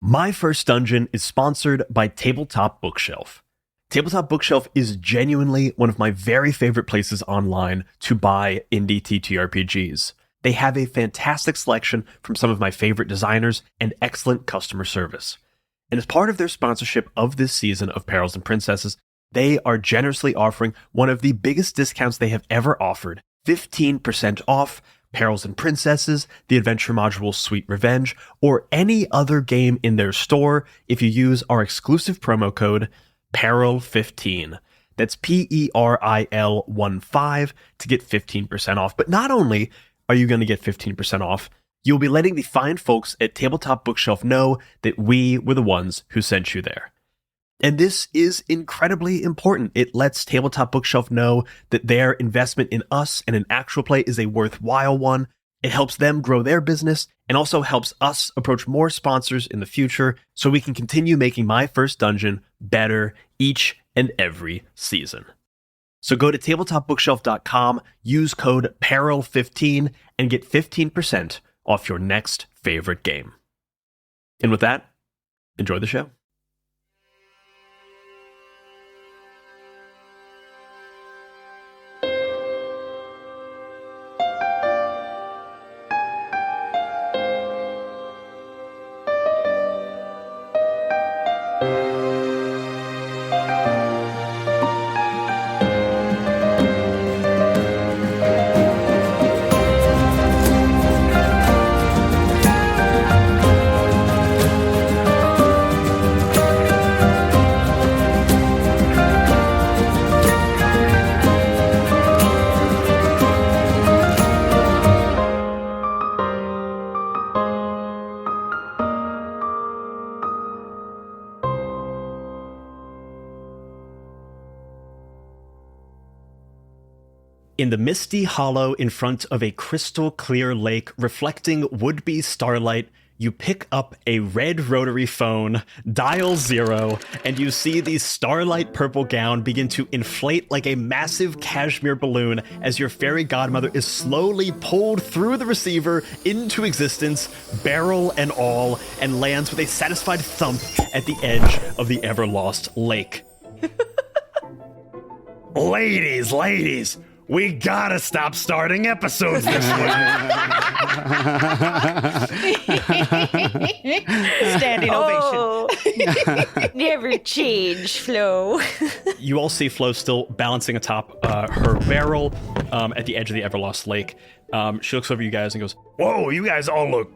My first dungeon is sponsored by Tabletop Bookshelf. Tabletop Bookshelf is genuinely one of my very favorite places online to buy indie TTRPGs. They have a fantastic selection from some of my favorite designers and excellent customer service. And as part of their sponsorship of this season of Perils and Princesses, they are generously offering one of the biggest discounts they have ever offered, 15% off Perils and Princesses, the adventure module Sweet Revenge, or any other game in their store if you use our exclusive promo code PERIL15. That's PERIL15 to get 15% off. But not only are you going to get 15% off, you'll be letting the fine folks at Tabletop Bookshelf know that we were the ones who sent you there. And this is incredibly important. It lets Tabletop Bookshelf know that their investment in us and in actual play is a worthwhile one. It helps them grow their business and also helps us approach more sponsors in the future so we can continue making My First Dungeon better each and every season. So go to tabletopbookshelf.com, use code PERIL15, and get 15% off your next favorite game. And with that, enjoy the show. In the misty hollow in front of a crystal clear lake reflecting would-be starlight, you pick up a red rotary phone, dial 0, and you see the starlight purple gown begin to inflate like a massive cashmere balloon as your fairy godmother is slowly pulled through the receiver into existence, barrel and all, and lands with a satisfied thump at the edge of the ever-lost lake. Ladies, we gotta stop starting episodes this way. Standing ovation. Never change, Flo. You all see Flo still balancing atop her barrel at the edge of the Everlost Lake. She looks over you guys and goes, "Whoa, you guys all look,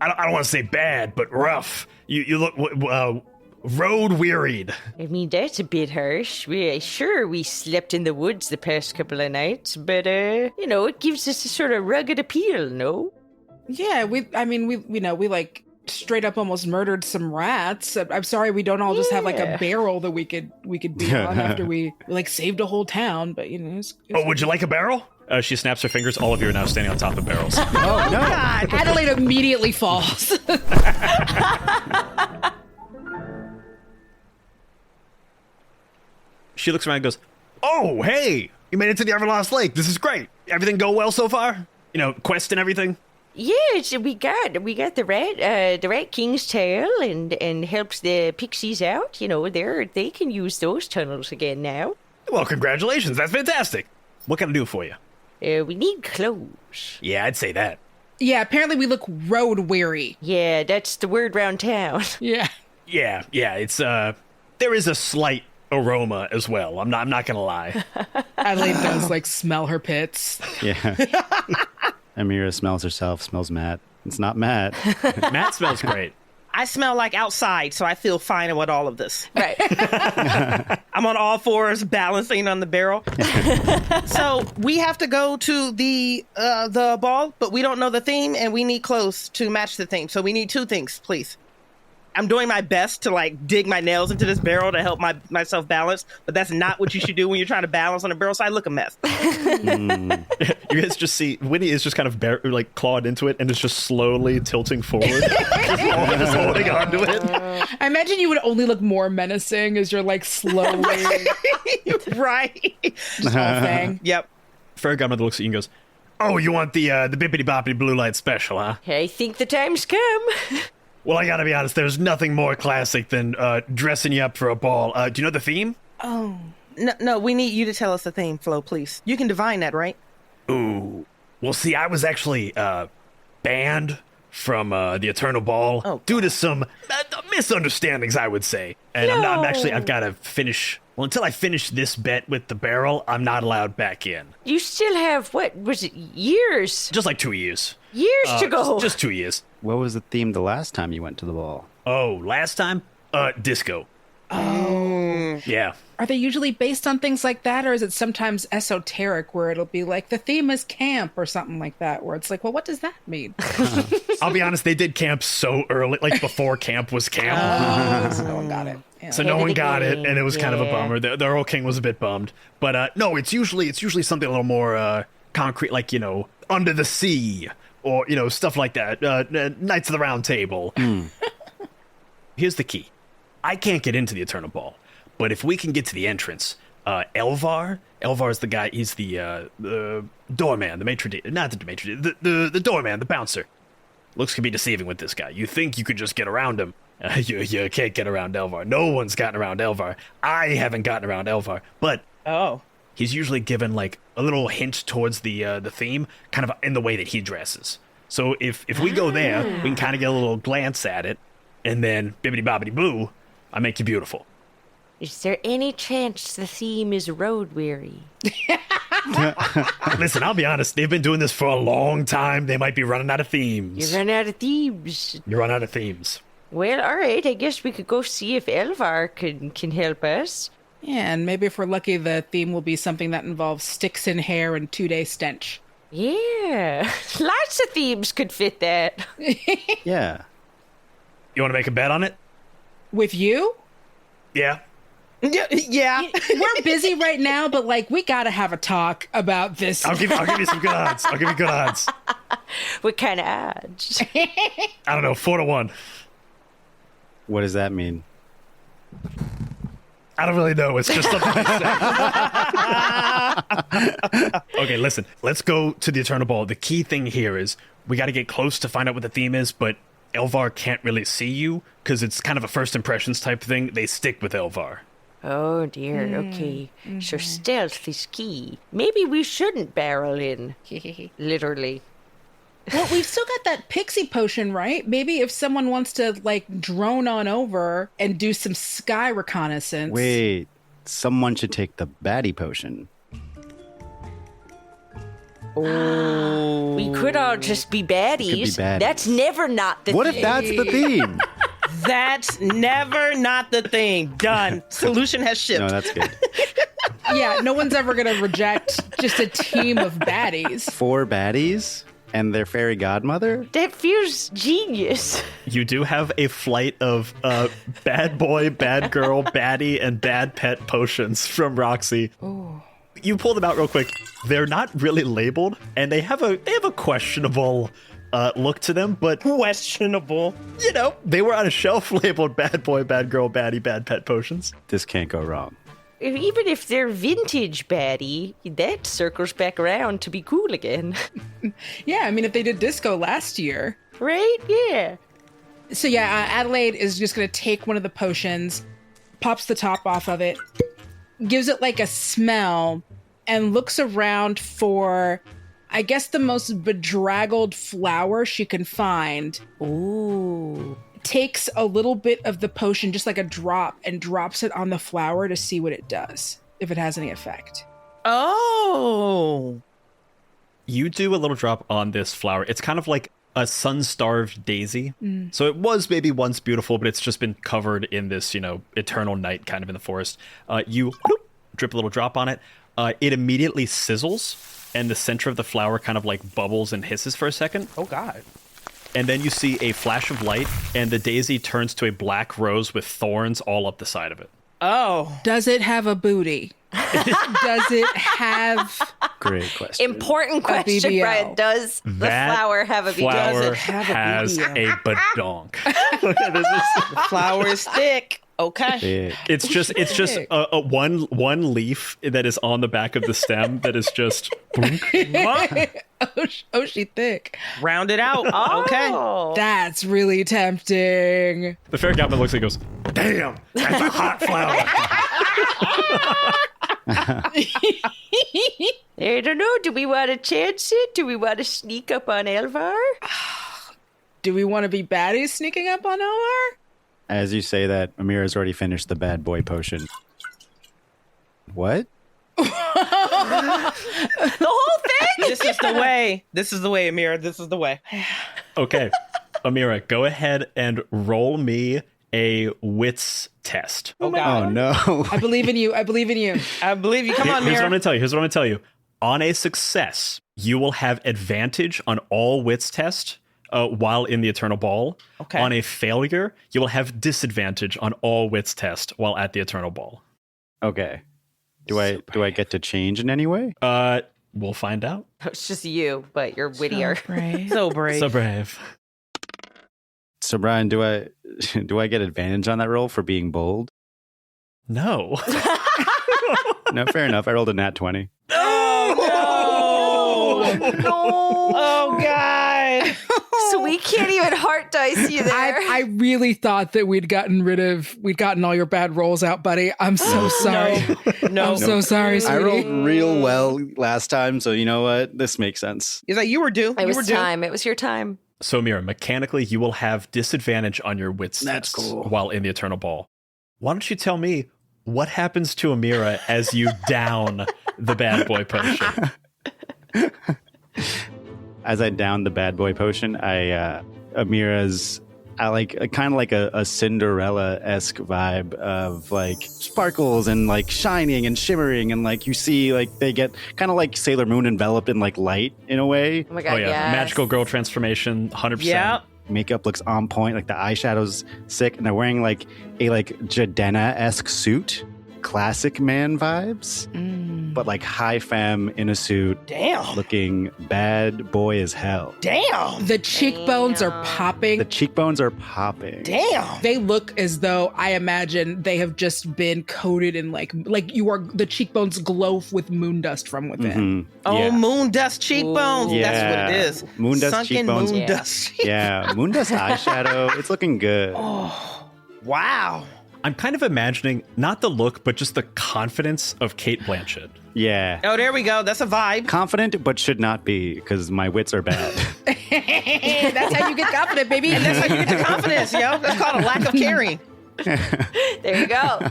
I don't want to say bad, but rough. You look road wearied." I mean, that's a bit harsh. We slept in the woods the past couple of nights, but, it gives us a sort of rugged appeal, no? Yeah, we like straight up almost murdered some rats. I'm sorry we don't all just have like a barrel that we could be on after we like saved a whole town, but it's would you like a barrel? She snaps her fingers. All of you are now standing on top of barrels. Oh, no. God. Adelaide immediately falls. She looks around and goes, "Oh, hey, you made it to the Everlost Lake. This is great. Everything go well so far? Quest and everything?" Yes, we got the rat king's tail and helps the pixies out. They can use those tunnels again now. Well, congratulations. That's fantastic. What can I do for you? We need clothes. Yeah, I'd say that. Yeah, apparently we look road weary. Yeah, that's the word round town. Yeah. Yeah, it's there is a slight aroma as well. I'm not gonna lie. Adelaide does smell her pits. Yeah. Amira smells herself, smells Matt. It's not Matt. Matt smells great. I smell like outside, so I feel fine with all of this. Right. I'm on all fours, balancing on the barrel. So we have to go to the ball, but we don't know the theme, and we need clothes to match the theme. So we need two things, please. I'm doing my best to dig my nails into this barrel to help myself balance, but that's not what you should do when you're trying to balance on a barrel, so I look a mess. You guys just see Winnie is just kind of clawed into it and is just slowly tilting forward, just holding onto it. I imagine you would only look more menacing as you're slowly right. Just whole thing. Yep. Fairy Godmother looks at you and goes, "Oh, you want the bippity boppity blue light special, huh?" I think the time's come. Well, I gotta be honest, there's nothing more classic than dressing you up for a ball. Do you know the theme? Oh. No, we need you to tell us the theme, Flo, please. You can divine that, right? Ooh. Well, see, I was actually banned from the Eternal Ball due to some misunderstandings, I would say. And I've got to finish. Well, until I finish this bet with the barrel, I'm not allowed back in. You still have, what was it, years? Just like 2 years. Years to go. Just 2 years. What was the theme the last time you went to the ball? Oh, last time? Disco. Oh. Yeah. Are they usually based on things like that, or is it sometimes esoteric where it'll be like the theme is camp or something like that, where it's like, well, what does that mean? I'll be honest, they did camp so early, like before camp was camp. So no one got it. Yeah. So no one got it, and it was kind of a bummer. The Earl King was a bit bummed. But no, it's usually something a little more concrete, like, Under the Sea, or, stuff like that. Knights of the Round Table. Here's the key. I can't get into the Eternal Ball, but if we can get to the entrance, Elvar is the guy, he's the doorman, the maitre d', not the maitre d', the doorman, the bouncer. Looks can be deceiving with this guy. You think you could just get around him. You can't get around Elvar. No one's gotten around Elvar. I haven't gotten around Elvar, but he's usually given like a little hint towards the theme, kind of in the way that he dresses. So if we go there, we can kind of get a little glance at it, and then bibbidi bobbidi boo, I make you beautiful. Is there any chance the theme is road weary? Listen, I'll be honest. They've been doing this for a long time. They might be running out of themes. You run out of themes. You run out of themes. Well, all right. I guess we could go see if Elvar can help us. Yeah, and maybe if we're lucky, the theme will be something that involves sticks in hair and 2-day stench. Yeah, lots of themes could fit that. Yeah. You want to make a bet on it? With you? Yeah. Yeah. We're busy right now, but like we gotta have a talk about this. I'll give you some good odds. I'll give you good odds. What kind of odds? I don't know, 4-1. What does that mean? I don't really know. It's just something I said. Okay, listen. Let's go to the Eternal Ball. The key thing here is we got to get close to find out what the theme is, but Elvar can't really see you because it's kind of a first impressions type thing. They stick with Elvar. Oh dear, okay. So stealth is key. Maybe we shouldn't barrel in. Literally. Well, we've still got that pixie potion, right? Maybe if someone wants to like drone on over and do some sky reconnaissance. Wait, someone should take the baddie potion. Oh. We could all just be baddies. baddies. That's never not the What thing. if that's the theme? That's never not the thing. Done. Solution has shipped. No, that's good. Yeah, no one's ever gonna reject just a team of baddies. 4 baddies and their fairy godmother? That feels genius. You do have a flight of bad boy, bad girl, baddie, and bad pet potions from Roxy. Ooh. You pull them out real quick. They're not really labeled, and they have a questionable look to them, but Questionable. they were on a shelf labeled bad boy, bad girl, baddie, bad pet potions. This can't go wrong. Even if they're vintage baddie, that circles back around to be cool again. Yeah, I mean, if they did disco last year. Right? Yeah. So yeah, Adelaide is just gonna take one of the potions, pops the top off of it, gives it like a smell, and looks around for, I guess, the most bedraggled flower she can find. Ooh. Takes a little bit of the potion, just like a drop, and drops it on the flower to see what it does, if it has any effect. Oh. You do a little drop on this flower. It's kind of like a sun-starved daisy. So it was maybe once beautiful, but it's just been covered in this, eternal night kind of in the forest. You drip a little drop on it. It immediately sizzles, and the center of the flower kind of like bubbles and hisses for a second. Oh, God. And then you see a flash of light, and the daisy turns to a black rose with thorns all up the side of it. Oh. Does it have a booty? Does it have... Great question. Important question, BBL. Brian. Does the flower have a BBL? Flower Does it have a has BBL? a badonk. Look at this. The flower is thick. Okay. It's just a one leaf that is on the back of the stem that is just. She thick. Round it out. Okay. Oh. That's really tempting. The fair goblin looks and goes, damn, that's a hot flower. I don't know. Do we want to chance it? Do we want to sneak up on Elvar? Do we want to be baddies sneaking up on Elvar? As you say that, Amira's already finished the bad boy potion. What? The whole thing? This is the way. This is the way, Amira. This is the way. Okay, Amira, go ahead and roll me a wits test. Oh, God. Oh, no. I believe in you. I believe in you. I believe you. Come on, Here's what I'm Amira. going to tell you. Here's what I'm going to tell you. On a success, you will have advantage on all wits test while in the Eternal Ball. Okay. On a failure, you will have disadvantage on all wits test while at the Eternal Ball. Okay. Do I get to change in any way? We'll find out. It's just you, but you're wittier. So brave. So brave. So Brian, do I get advantage on that roll for being bold? No. No, fair enough. I rolled a nat 20. Oh, no. Oh, God. So we can't even heart dice you there. I really thought that we'd gotten all your bad rolls out, buddy. I'm so sorry. No. I'm so sorry, sweetie. I rolled real well last time, so you know what? This makes sense. He's like, you were due. it You was were due. time. It was your time. So, Mira, mechanically, you will have disadvantage on your wits That's tests cool. while in the Eternal Ball. Why don't you tell me what happens to Amira as you down the bad boy potion? As I downed the bad boy potion, Amira's kind of like a Cinderella-esque vibe of like sparkles and like shining and shimmering, and like you see like they get kind of like Sailor Moon enveloped in like light in a way. Oh my God, Oh, yeah. yes. Magical girl transformation, 100%. Yeah. Makeup looks on point, like the eyeshadow's sick, and they're wearing like a Jadena-esque suit. Classic man vibes, but like high femme in a suit, Damn. looking bad boy as hell. Damn. The cheekbones are popping. The cheekbones are popping. Damn. They look as though, I imagine, they have just been coated in like the cheekbones glow with moon dust from within. Mhm. Oh, Yeah. moon dust cheekbones. Ooh. That's what it Yeah. is. Moon dust Sunken cheekbones. moon Yeah. dust. Yeah, moon dust eyeshadow. It's looking good. Oh, wow. I'm kind of imagining not the look, but just the confidence of Kate Blanchett. Yeah. Oh, there we go. That's a vibe. Confident, but should not be, because my wits are bad. That's how you get confident, baby. And that's how you get the confidence, yo. That's called a lack of caring. There you go.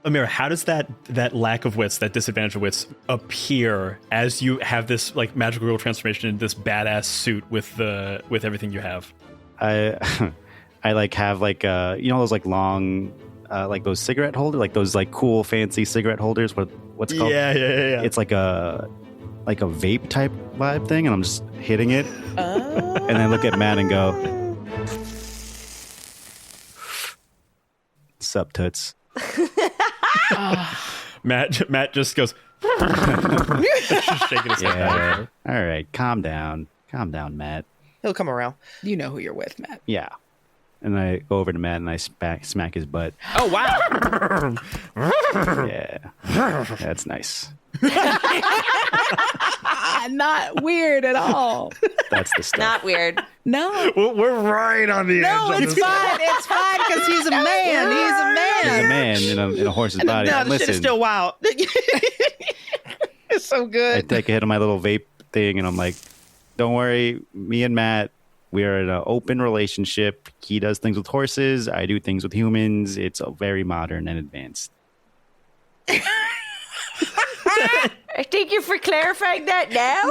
Amira, how does that lack of wits, that disadvantage of wits, appear as you have this like magical girl transformation in this badass suit with everything you have? I like have like those like long like those cigarette holders, like those like cool fancy cigarette holders. What's it called? Yeah. It's like a vape type vibe thing, and I'm just hitting it, and then look at Matt and go, "Sup, toots." Matt just goes. Just shaking his head. Yeah. All right, calm down, Matt. He'll come around. You know who you're with, Matt. Yeah. And I go over to Matt and I smack his butt. Oh, wow. Yeah, that's nice. Not weird at all. That's the stuff. Not weird. No. We're right on the No, edge. it's fine. It's fine because he's a man. He's a He's a man. man in a horse's body. No, the shit is Listen, still wild. It's so I good. take a hit of my little vape thing, and I'm like, "Don't worry, me and Matt, we are in an open relationship. He does things with horses. I do things with humans. It's very modern and advanced." Thank you for clarifying that now,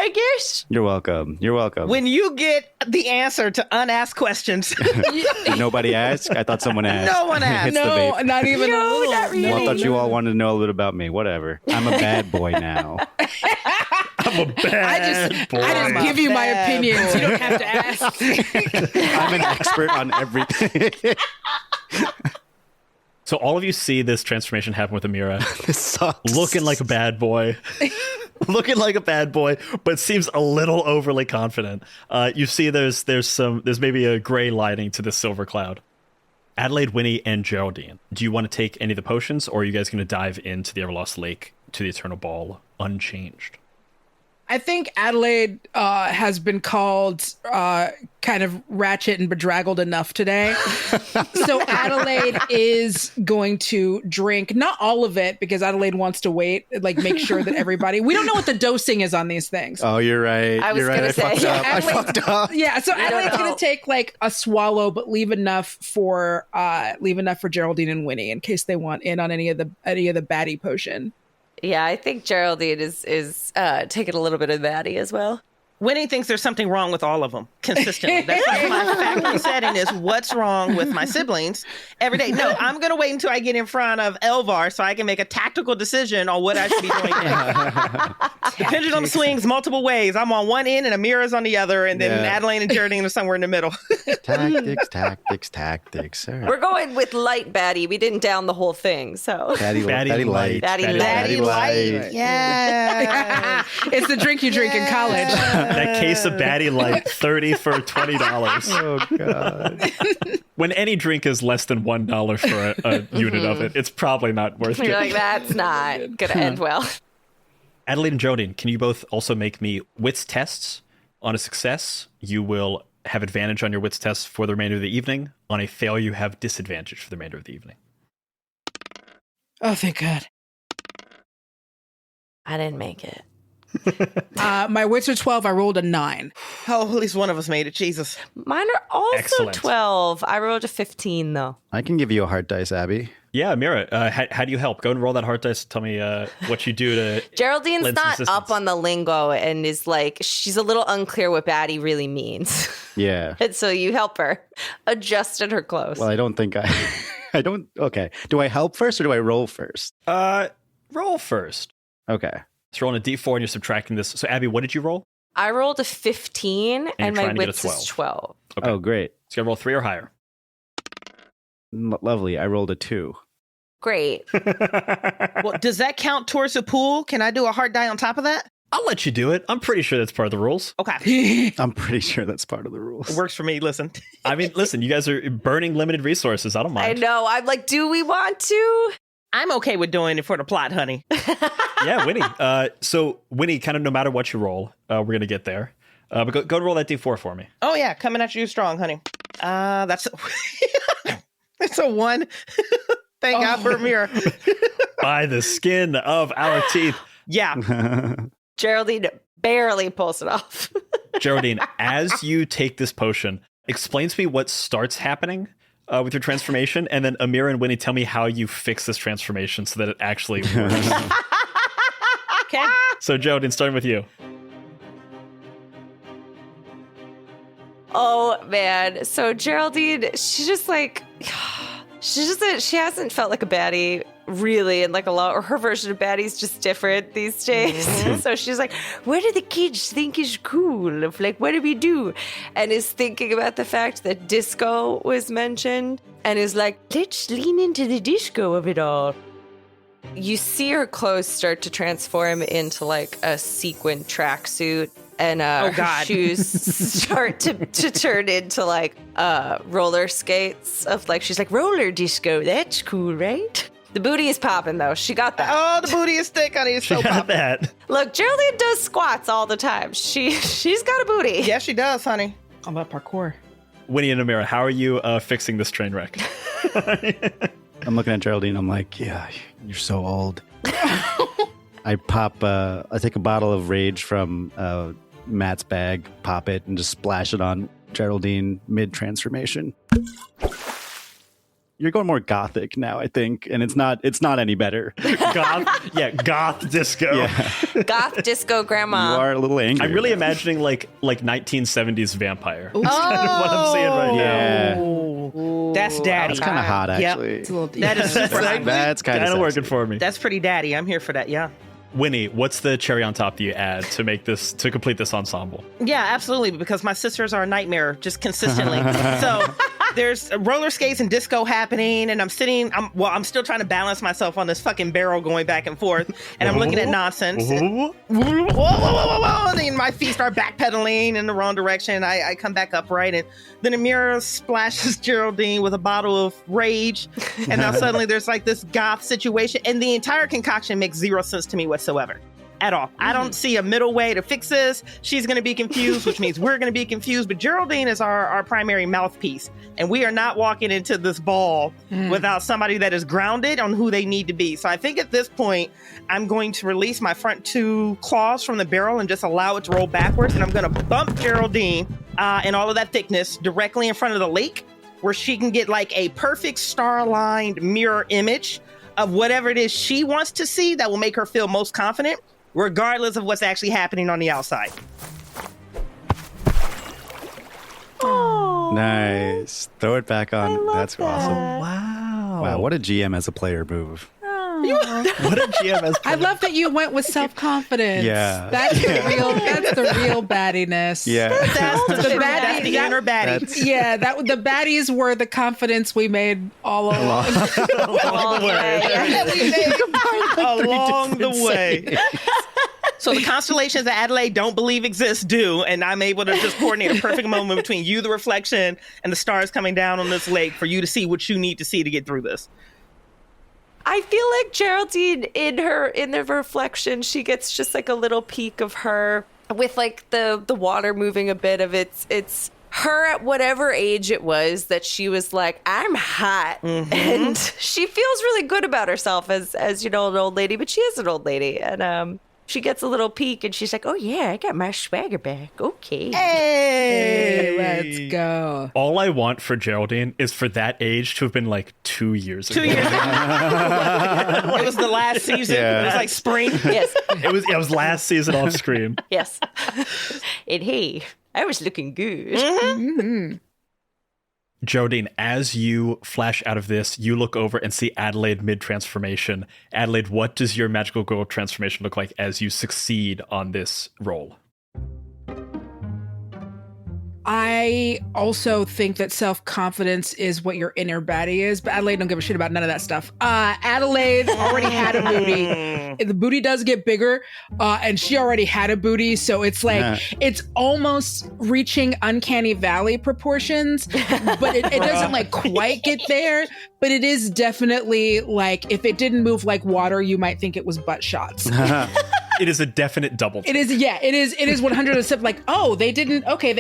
I guess. You're welcome. You're welcome. When you get the answer to unasked questions, Did nobody ask? I thought someone asked. No one asked. Hits the No, vape. not even a No, little. not really. Well, I thought you all wanted to know a little bit about me. Whatever. I'm a bad boy now. I'm a bad boy. I just give you my Bad opinions. boy. You don't have to ask. I'm an expert on everything. So all of you see this transformation happen with Amira, This sucks. looking like a bad boy, but seems a little overly confident. You see, there's maybe a gray lighting to this silver cloud. Adelaide, Winnie, and Geraldine, do you want to take any of the potions, or are you guys going to dive into the Everlost Lake to the Eternal Ball unchanged? I think Adelaide has been called kind of ratchet and bedraggled enough today. So Adelaide is going to drink, not all of it, because Adelaide wants to wait, like make sure that everybody, we don't know what the dosing is on these things. Oh, you're right. I was You're right. gonna I fucked say, up. I Adelaide's- fucked up. Yeah, so don't Adelaide's know. going to take like a swallow, but leave enough for Geraldine and Winnie in case they want in on any of the baddie potion. Yeah, I think Geraldine is taking a little bit of Maddie as well. Winnie thinks there's something wrong with all of them consistently. That's like my factory setting is what's wrong with my siblings every day. No, I'm going to wait until I get in front of Elvar so I can make a tactical decision on what I should be doing next. The pendulum swings multiple ways. I'm on one end and Amira's on the other, and then Yeah. Adelaide and Geraldine are somewhere in the middle. Tactics. All right. We're going with light baddie. We didn't down the whole thing, so Daddy light. Daddy light. Daddy light. Yeah. It's the drink you drink in college. That case of Batty Light, 30 for $20. Oh god. When any drink is less than $1 for a unit of it, it's probably not worth You're it. like, that's not going to end well. Adelaide and Geraldine, can you both also make me wits tests? On a success, you will have advantage on your wits tests for the remainder of the evening. On a fail, you have disadvantage for the remainder of the evening. Oh, thank God. I didn't make it. My wits are 12. I rolled a 9. Oh, at least one of us made it. Jesus. Mine are also Excellent. 12. I rolled a 15, though. I can give you a heart dice, Abby. Yeah, Mira, how do you help? Go and roll that heart dice. Tell me what you do to... Geraldine's lend some not assistance. up on the lingo and is like, she's a little unclear what baddie really means. Yeah. And so you help her adjust her clothes. Well, I don't think I don't. Okay. Do I help first or do I roll first? Roll first. Okay. So rolling a d4 and you're subtracting this. So Abby, what did you roll? I rolled a 15 and my trying to get a wits 12. is 12. Okay. Oh, great. So you gotta roll 3 or higher. Lovely. I rolled a 2. Great. Well, does that count towards the pool? Can I do a heart die on top of that? I'll let you do it. I'm pretty sure that's part of the rules. Okay. I'm pretty sure that's part of the rules. It works for me. Listen. I mean, listen, you guys are burning limited resources. I don't I mind. know. I'm like, do we want to? I'm okay with doing it for the plot, honey. Yeah, Winnie. So Winnie, kind of no matter what you roll, we're gonna get there. But go and roll that d4 for me. Oh, yeah. Coming at you strong, honey. That's that's a 1. Thank God for a mirror. By the skin of our teeth. Yeah. Geraldine barely pulls it off. Geraldine, as you take this potion, explain to me what starts happening with your transformation, and then Amira and Winnie, tell me how you fix this transformation so that it actually works. Okay. So Geraldine, starting with you. Oh man. So Geraldine, she just like she hasn't felt like a baddie really in like a lot, or her version of baddie's just different these days. So she's like, what do the kids think is cool? Of like, what do we do? And is thinking about the fact that disco was mentioned and is like, let's lean into the disco of it all. You see her clothes start to transform into like a sequin tracksuit, and Oh, her God. shoes start to turn into like roller skates of like, she's like, roller disco, that's cool, right? The booty is popping though. She got that. Oh, the booty is thick, honey. It's so Got popping. that. Look, Geraldine does squats all the time. She's got a booty. Yes, she does, honey. All about parkour. Winnie and Amira, how are you fixing this train wreck? I'm looking at Geraldine. I'm like, yeah, you're so old. I take a bottle of Rage from Matt's bag, pop it, and just splash it on Geraldine mid-transformation. You're going more gothic now, I think, and it's not any better. Goth disco. Yeah. Goth disco You grandma. are a little angry. I'm really imagining like 1970s vampire. Ooh. That's kind of what I'm seeing right now. Yeah. Ooh. That's daddy. That's kind of hot, Yep. actually. It's a little That is super hot. That's kind of Working for me. That's pretty daddy. I'm here for that. Yeah. Winnie, what's the cherry on top that you add to complete this ensemble? Yeah, absolutely. Because my sisters are a nightmare just consistently. So there's roller skates and disco happening, and I'm still trying to balance myself on this fucking barrel going back and forth, and I'm looking at nonsense. Whoa, whoa, whoa, whoa. And then my feet start backpedaling in the wrong direction. I come back upright, and then Amira splashes Geraldine with a bottle of Rage, and now suddenly there's like this goth situation, and the entire concoction makes zero sense to me whatsoever. at all. I don't see a middle way to fix this. She's going to be confused, which means we're going to be confused. But Geraldine is our primary mouthpiece. And we are not walking into this ball without somebody that is grounded on who they need to be. So I think at this point, I'm going to release my front 2 claws from the barrel and just allow it to roll backwards. And I'm going to bump Geraldine and all of that thickness directly in front of the lake, where she can get like a perfect star-aligned mirror image of whatever it is she wants to see that will make her feel most confident, regardless of what's actually happening on the outside. Oh, Nice. Throw it back on. That's awesome. Wow. Wow, what a GM as a player move. What a GM has I love that you went with self-confidence. Yeah. That's the real baddiness. Yeah. That's the baddie- inner baddie. That's- Yeah, the baddies were the confidence we made all along. all the way. Along the way. So the constellations that Adelaide don't believe exist do, and I'm able to just coordinate a perfect moment between you, the reflection, and the stars coming down on this lake for you to see what you need to see to get through this. I feel like Geraldine in the reflection, she gets just like a little peek of her with like the water moving a bit of it's her at whatever age it was that she was like, I'm hot. And she feels really good about herself as you know, an old lady, but she is an old lady. And she gets a little peek and she's like, oh yeah, I got my swagger back. Okay. Hey, let's go. All I want for Geraldine is for that age to have been like 2 years ago. 2 years ago. It was the last season. Yeah. It was like spring. Yes. It was last season off screen. Yes. And hey, I was looking good. Geraldine, as you flash out of this, you look over and see Adelaide mid-transformation. Adelaide, what does your magical girl transformation look like as you succeed on this roll? I also think that self-confidence is what your inner baddie is, but Adelaide don't give a shit about none of that stuff. Adelaide already had a booty. The booty does get bigger, and she already had a booty, so it's like, it's almost reaching uncanny valley proportions, but it doesn't like quite get there, but it is definitely like, if it didn't move like water, you might think it was butt shots. It is a definite double. It is, yeah, it is 100% like, oh, they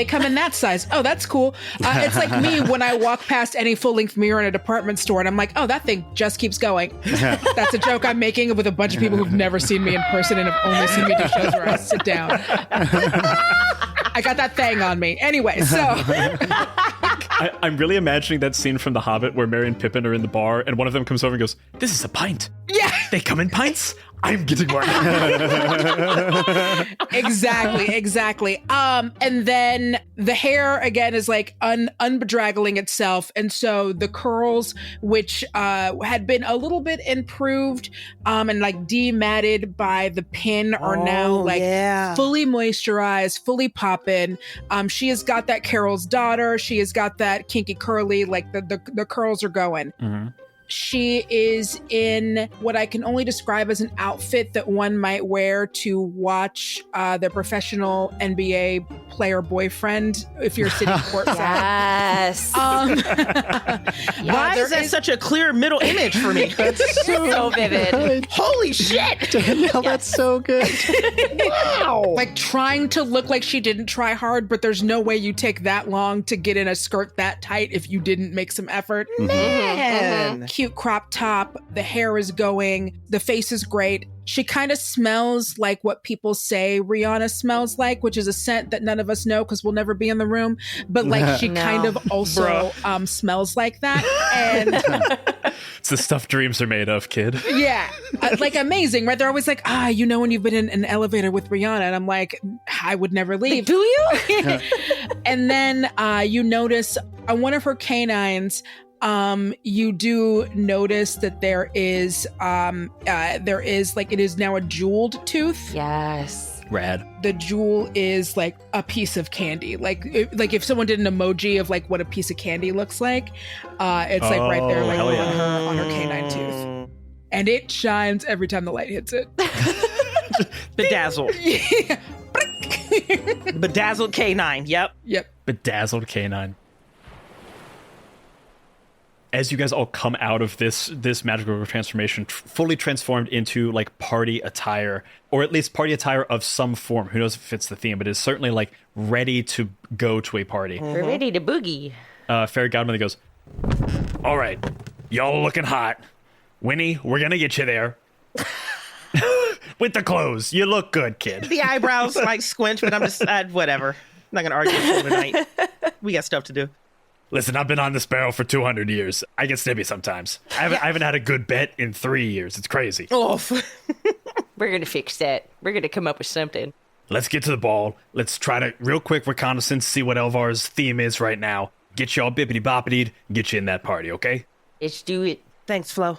come in that size. Oh, that's cool. It's like me when I walk past any full-length mirror in a department store and I'm like, oh, that thing just keeps going. That's a joke I'm making with a bunch of people who've never seen me in person and have only seen me do shows where I sit down. I got that thing on me. Anyway, so... I'm really imagining that scene from The Hobbit where Merry and Pippin are in the bar and one of them comes over and goes, this is a pint. Yeah. They come in pints? I'm getting one. Exactly. And then the hair again is like unbedraggling itself. And so the curls, which had been a little bit improved and like dematted by the pin, are now like fully moisturized, fully poppin'. She has got that Carol's daughter. She has got that kinky curly, like the curls are going. Mm-hmm. She is in what I can only describe as an outfit that one might wear to watch their professional NBA player boyfriend if you're sitting courtside. Yes. Why is that such a clear middle image for me? That's So vivid. Holy shit! Danielle, that's so good. Wow! Like trying to look like she didn't try hard, but there's no way you take that long to get in a skirt that tight if you didn't make some effort. Man. Cute crop top, the hair is going, the face is great. She kind of smells like what people say Rihanna smells like, which is a scent that none of us know because we'll never be in the room. But like she No. kind of also smells like that. And It's the stuff dreams are made of, kid. yeah, like amazing, right? They're always like, you know when you've been in an elevator with Rihanna. And I'm like, I would never leave. Do you? And then you notice on one of her canines, you do notice that there is like, it is now a jeweled tooth. Yes. Rad. The jewel is like a piece of candy. Like if someone did an emoji of like what a piece of candy looks like, it's like right there, like hell yeah. on her canine tooth. And it shines every time the light hits it. Bedazzled. Yeah. Bedazzled K9. Yep. Yep. Bedazzled canine. as you guys all come out of this magical transformation, fully transformed into like party attire, or at least party attire of some form. Who knows if it fits the theme, but it's certainly like ready to go to a party. We're ready to boogie. Fairy Godmother goes, all right, y'all looking hot. Winnie, we're gonna get you there. With the clothes. You look good, kid. The eyebrows like squinch, but I'm just, whatever. I'm not going to argue with you tonight. We got stuff to do. Listen, I've been on this barrel for 200 years. I get snippy sometimes. I haven't had a good bet in 3 years. It's crazy. Oh, We're going to fix that. We're going to come up with something. Let's get to the ball. Let's try to, real quick reconnaissance, see what Elvar's theme is right now. Get you all bippity-boppitied, get you in that party, okay? Let's do it. thanks, Flo.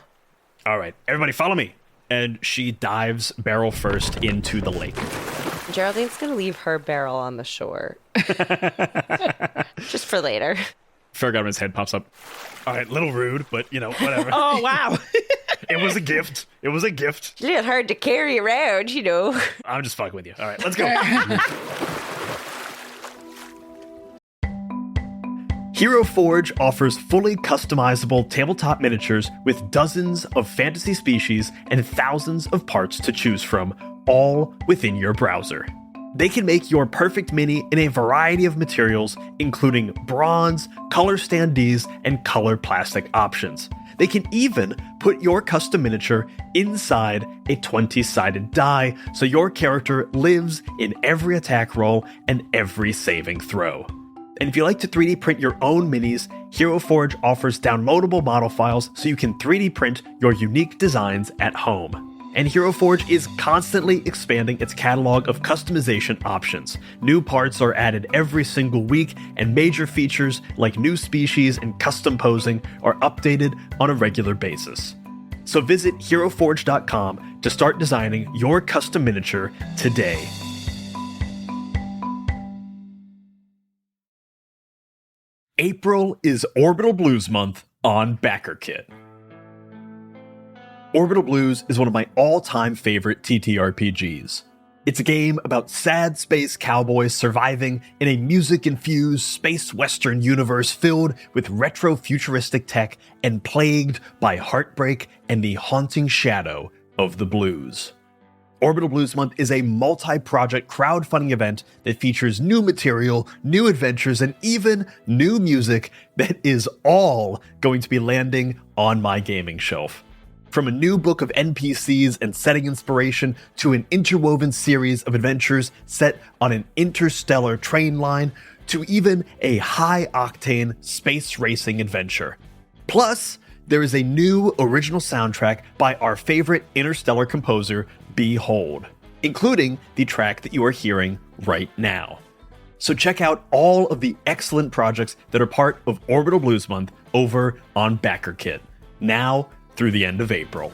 All right, everybody follow me. And she dives barrel first into the lake. Geraldine's going to leave her barrel on the shore. Just for later. Fair Godwin's head pops up. All right, little rude, but, whatever. Oh, wow. It was a gift. It was a gift. It's a little hard to carry around, I'm just fucking with you. All right, let's go. Hero Forge offers fully customizable tabletop miniatures with dozens of fantasy species and thousands of parts to choose from, all within your browser. They can make your perfect mini in a variety of materials, including bronze, color standees, and colored plastic options. They can even put your custom miniature inside a 20-sided die, so your character lives in every attack roll and every saving throw. And if you like to 3D print your own minis, Hero Forge offers downloadable model files so you can 3D print your unique designs at home. And Hero Forge is constantly expanding its catalog of customization options. New parts are added every single week, and major features like new species and custom posing are updated on a regular basis. So visit HeroForge.com to start designing your custom miniature today. April is Orbital Blues month on BackerKit. Orbital Blues is one of my all-time favorite TTRPGs. It's a game about sad space cowboys surviving in a music-infused space western universe filled with retro-futuristic tech and plagued by heartbreak and the haunting shadow of the blues. Orbital Blues Month is a multi-project crowdfunding event that features new material, new adventures, and even new music that is all going to be landing on my gaming shelf. From a new book of NPCs and setting inspiration to an interwoven series of adventures set on an interstellar train line to even a high-octane space racing adventure. Plus, there is a new original soundtrack by our favorite interstellar composer, Behold, including the track that you are hearing right now. So check out all of the excellent projects that are part of Orbital Blues Month over on BackerKit, now through the end of April.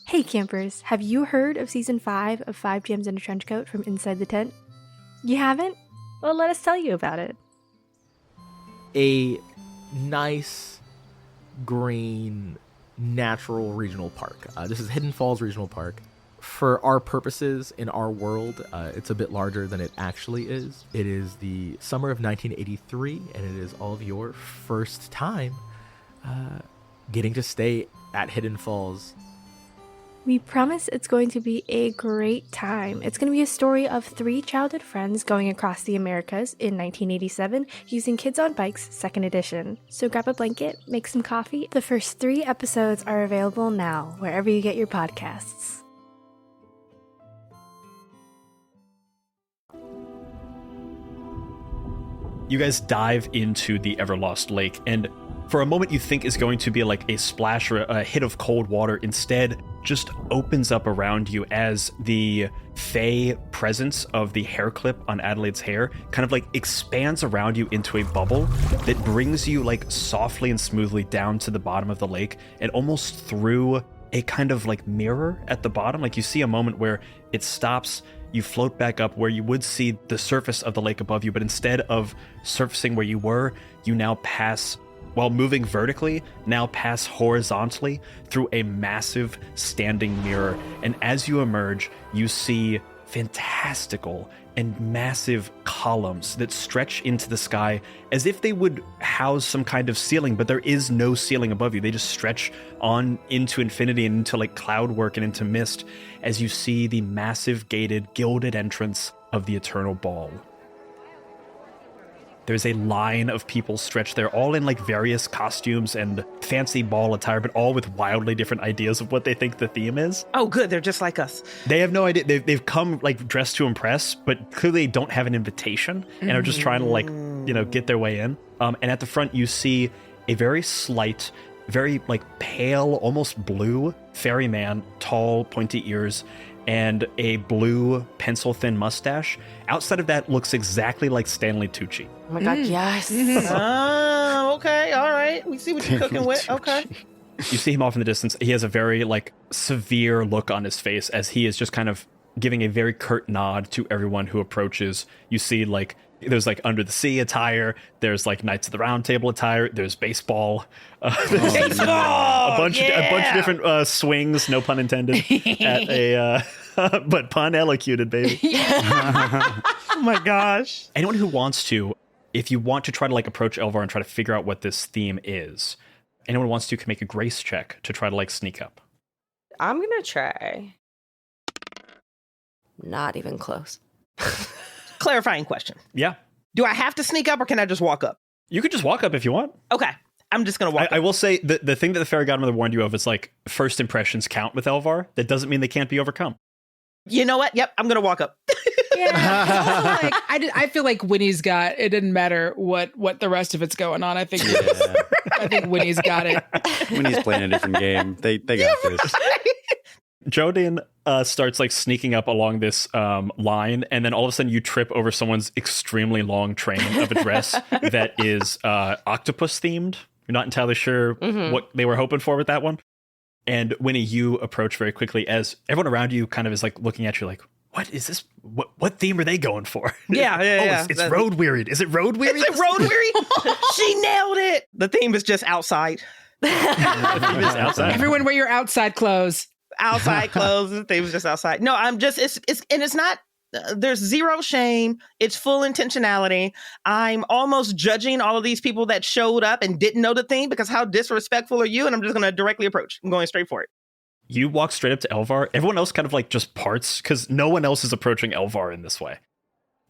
Hey campers, have you heard of Season 5 of 5 Gems in a Trench Coat from Inside the Tent? You haven't? Well, let us tell you about it. A nice, green, natural regional park. This is Hidden Falls Regional Park. For our purposes, in our world, it's a bit larger than it actually is. It is the summer of 1983, and it is all of your first time getting to stay at Hidden Falls. We promise it's going to be a great time. It's going to be a story of 3 childhood friends going across the Americas in 1987 using Kids on Bikes 2nd edition. So grab a blanket, make some coffee. The first 3 episodes are available now, wherever you get your podcasts. You guys dive into the Everlost Lake, and for a moment you think is going to be like a splash or a hit of cold water. Instead, just opens up around you as the fey presence of the hair clip on Adelaide's hair kind of like expands around you into a bubble that brings you like softly and smoothly down to the bottom of the lake and almost through a kind of like mirror at the bottom. Like you see a moment where it stops, you float back up where you would see the surface of the lake above you, but instead of surfacing where you were, you now pass while moving vertically, now pass horizontally through a massive standing mirror. And as you emerge, you see fantastical and massive columns that stretch into the sky as if they would house some kind of ceiling, but there is no ceiling above you. They just stretch on into infinity and into like cloud work and into mist as you see the massive gated, gilded entrance of the Eternal Ball. There's a line of people stretched there, all in like various costumes and fancy ball attire, but all with wildly different ideas of what they think the theme is. Oh, good. They're just like us. They have no idea. They've come like dressed to impress, but clearly don't have an invitation and are just trying to like, get their way in. And at the front, you see a very slight, very like pale, almost blue ferryman, tall, pointy ears, and a blue pencil-thin mustache. Outside of that, looks exactly like Stanley Tucci. Oh my God, yes. Oh, okay. All right. We see what you're cooking with. Okay. You see him off in the distance. He has a very like severe look on his face as he is just kind of giving a very curt nod to everyone who approaches. You see like there's like Under the Sea attire, there's like Knights of the Round Table attire, there's baseball. There's Baseball! a bunch of different swings, no pun intended, at a but pun elocuted, baby. Oh my gosh. Anyone who wants to, if you want to try to like approach Elvar and try to figure out what this theme is, anyone who wants to can make a grace check to try to like sneak up. I'm going to try. Not even close. Clarifying question. Yeah. Do I have to sneak up or can I just walk up? You could just walk up if you want. Okay. I'm just going to walk I up. will say the thing that the fairy godmother warned you of is like first impressions count with Elvar. That doesn't mean they can't be overcome. You know what? Yep. I'm going to walk up. Yeah. Also, like, I feel like Winnie's got it. Didn't matter what the rest of it's going on. I think Winnie's got it. Winnie's playing a different game. They got this. Jodin starts like sneaking up along this line, and then all of a sudden you trip over someone's extremely long train of a dress that is octopus themed. You're not entirely sure what they were hoping for with that one. And Winnie, you approach very quickly as everyone around you kind of is like looking at you like, what is this? What theme are they going for? Yeah. It's road wearied. Is it road weary? Is it road weary? She nailed it. The theme is just outside. The theme is outside. Everyone wear your outside clothes. Outside clothes. The theme is just outside. No, I'm just, it's not, there's zero shame. It's full intentionality. I'm almost judging all of these people that showed up and didn't know the theme because how disrespectful are you? And I'm just going to directly approach. I'm going straight for it. You walk straight up to Elvar. Everyone else kind of like just parts because no one else is approaching Elvar in this way.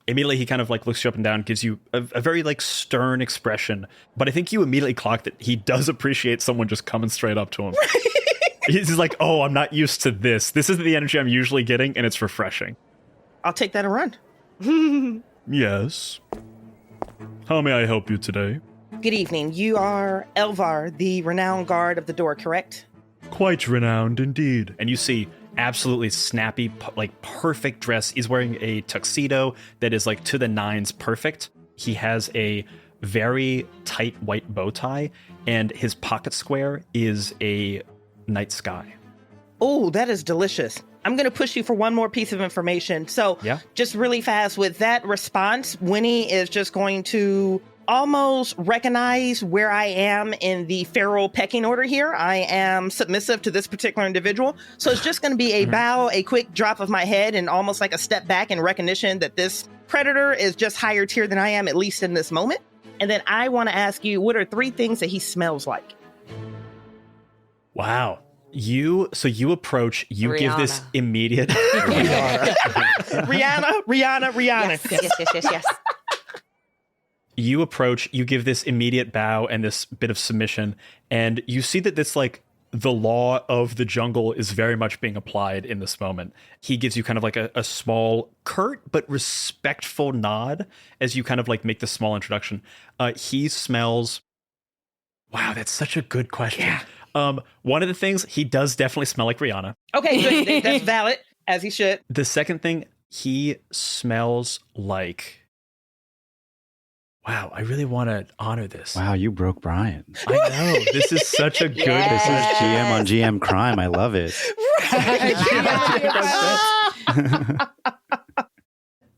Immediately, he kind of like looks you up and down, gives you a very like stern expression. But I think you immediately clock that he does appreciate someone just coming straight up to him. He's like, oh, I'm not used to this. This isn't the energy I'm usually getting, and it's refreshing. I'll take that and run. Yes. How may I help you today? Good evening. You are Elvar, the renowned guard of the door, correct? Quite renowned indeed. And you see absolutely snappy, like perfect dress. He's wearing a tuxedo that is like to the nines perfect. He has a very tight white bow tie, and his pocket square is a night sky. Oh, that is delicious. I'm going to push you for one more piece of information. So Yeah. just really fast with that response, Winnie is just going to almost recognize where I am in the feral pecking order here. I am submissive to this particular individual. So it's just going to be a bow, a quick drop of my head, and almost like a step back in recognition that this predator is just higher tier than I am, at least in this moment. And then I want to ask you, what are 3 things that he smells like? Wow. You approach, you give this Rihanna. immediate Rihanna. Yes. You approach, you give this immediate bow and this bit of submission, and you see that this like the law of the jungle is very much being applied in this moment. He gives you kind of like a small, curt but respectful nod as you kind of like make this small introduction. He smells. Wow, that's such a good question. Yeah. One of the things, he does definitely smell like Rihanna. Okay, good. That's valid, as he should. The second thing, he smells like. Wow, I really want to honor this. Wow, you broke Brian. I know. This is such a good. This is GM on GM crime. I love it.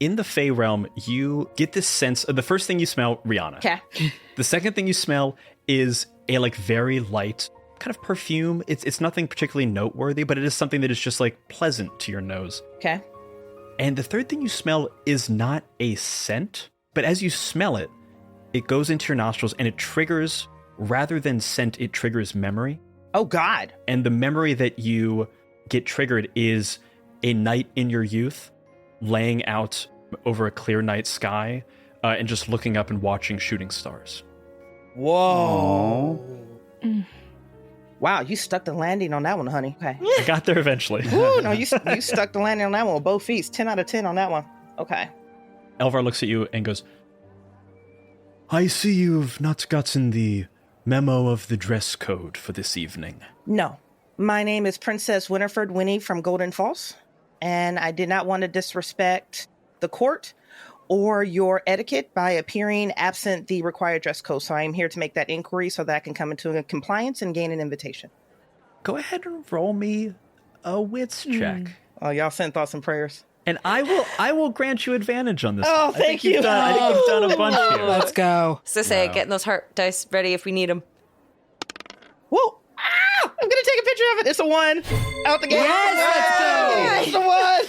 in the Fey realm, you get this sense of the first thing you smell, Rihanna. Okay. The second thing you smell is a like very light kind of perfume. It's nothing particularly noteworthy, but it is something that is just like pleasant to your nose. Okay. And the third thing you smell is not a scent, but as you smell it, it goes into your nostrils and it triggers, rather than scent, it triggers memory. Oh, God. And the memory that you get triggered is a night in your youth, laying out over a clear night sky and just looking up and watching shooting stars. Whoa. Wow, you stuck the landing on that one, honey. Okay. I got there eventually. Ooh, no, you stuck the landing on that one with both feet. 10 out of 10 on that one. Okay. Elvar looks at you and goes, I see you've not gotten the memo of the dress code for this evening. No. My name is Princess Winifred Winnie from Golden Falls, and I did not want to disrespect the court or your etiquette by appearing absent the required dress code. So I am here to make that inquiry so that I can come into compliance and gain an invitation. Go ahead and roll me a wits check. Oh, y'all sent thoughts and prayers. And I will grant you advantage on this. Oh, one. thank you. I think you've done a bunch here. Let's go. So getting those heart dice ready if we need them. Whoa! Ah! I'm gonna take a picture of it. It's a 1 out the gate. Yes, let's go. It's a 1.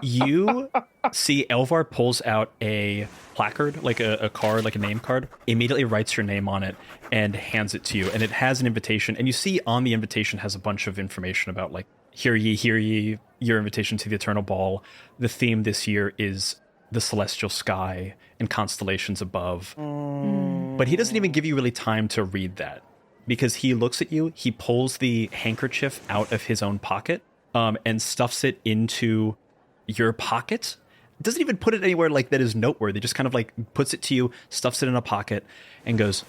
You see Elvar pulls out a placard, like a card, like a name card, immediately writes your name on it and hands it to you. And it has an invitation. And you see on the invitation has a bunch of information about like, hear ye, your invitation to the Eternal Ball. The theme this year is the celestial sky and constellations above. But he doesn't even give you really time to read that because he looks at you, he pulls the handkerchief out of his own pocket and stuffs it into your pocket. Doesn't even put it anywhere like that is noteworthy, just kind of like puts it to you, stuffs it in a pocket and goes,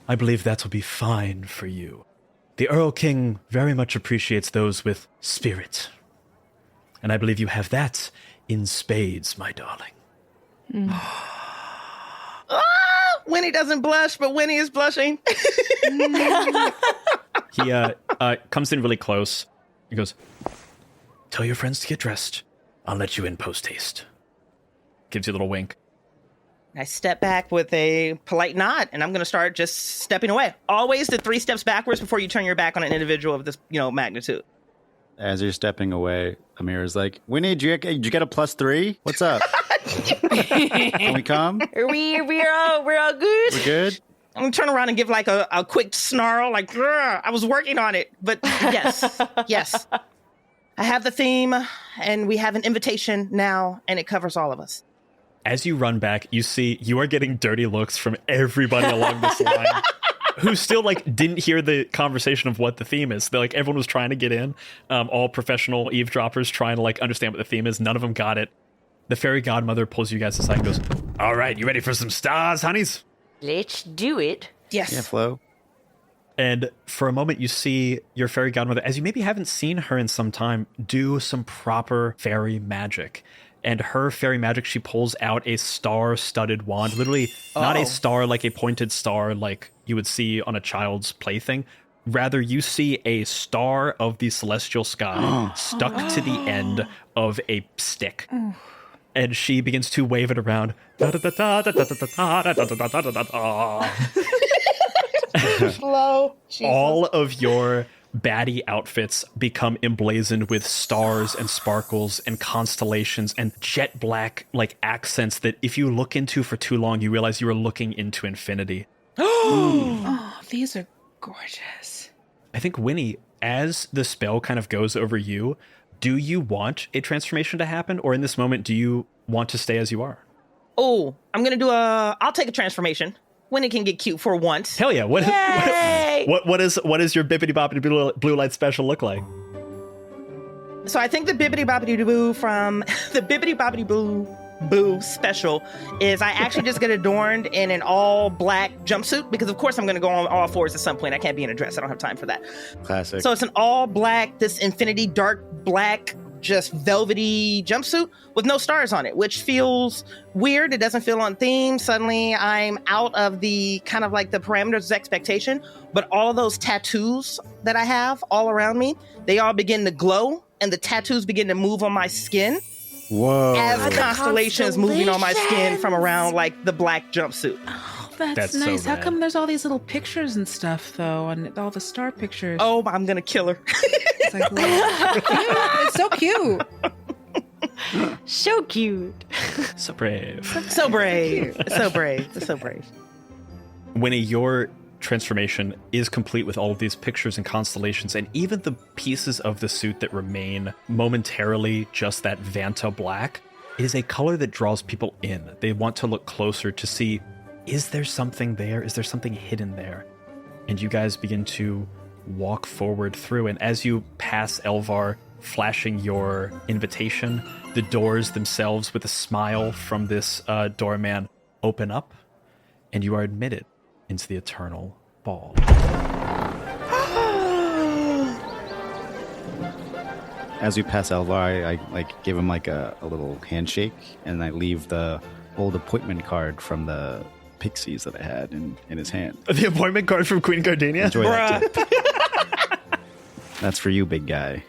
I believe that will be fine for you. The Earl King very much appreciates those with spirit. And I believe you have that in spades, my darling. Winnie doesn't blush, but Winnie is blushing. He comes in really close. He goes, tell your friends to get dressed. I'll let you in post-haste. Gives you a little wink. I step back with a polite nod, and I'm going to start just stepping away. Always the 3 steps backwards before you turn your back on an individual of this, magnitude. As you're stepping away, Amira's like, Winnie, did you get a +3? What's up? Can we come? We're all good. We're good? I'm going to turn around and give like a quick snarl, like, "Grr, I was working on it. But yes. I have the theme, and we have an invitation now, and it covers all of us. As you run back, you see you are getting dirty looks from everybody along this line who still like didn't hear the conversation of what the theme is. They're like, everyone was trying to get in, all professional eavesdroppers trying to like understand what the theme is. None of them got it. The fairy godmother pulls you guys aside and goes, all right, you ready for some stars, honeys? Let's do it. Yes. Yeah, Flo. And for a moment, you see your fairy godmother, as you maybe haven't seen her in some time, do some proper fairy magic. And her fairy magic, she pulls out a star-studded wand. Literally, not a star like a pointed star like you would see on a child's plaything. Rather, you see a star of the celestial sky stuck to the end of a stick. And she begins to wave it around. Slow. All of your baddie outfits become emblazoned with stars and sparkles and constellations and jet black like accents that if you look into for too long, you realize you are looking into infinity. Oh, these are gorgeous. I think, Winnie, as the spell kind of goes over you, do you want a transformation to happen? Or in this moment, do you want to stay as you are? Oh, I'm going to I'll take a transformation. When it can get cute for once. Hell yeah. What Yay! what is your bippity boppity blue light special look like? So I think the Bibbidi Bobbidi Boo from the Bibbidi Bobbidi Boo special is I actually just get adorned in an all black jumpsuit because of course I'm going to go on all fours at some point. I can't be in a dress. I don't have time for that. Classic. So it's an all black, this infinity dark black, just velvety jumpsuit with no stars on it, which feels weird. It doesn't feel on theme. Suddenly I'm out of the kind of like the parameters of expectation, but all those tattoos that I have all around me, they all begin to glow and the tattoos begin to move on my skin. Whoa. as constellations moving on my skin from around like the black jumpsuit. That's so nice. How rad. come there's all these little pictures and stuff though, and all the star pictures? Oh, I'm gonna kill her. It's like, it's so cute. So cute. So brave. So brave. So brave. So brave. Winnie, your transformation is complete with all of these pictures and constellations, and even the pieces of the suit that remain momentarily just that Vanta black. It is a color that draws people in. They want to look closer to see, is there something there? Is there something hidden there? And you guys begin to walk forward through, and as you pass Elvar, flashing your invitation, the doors themselves, with a smile from this doorman, open up, and you are admitted into the Eternal Ball. As we pass Elvar, I like give him like a little handshake, and I leave the old appointment card from the pixies that I had in his hand. The appointment card from Queen Gardenia? Enjoy that too. That's for you, big guy.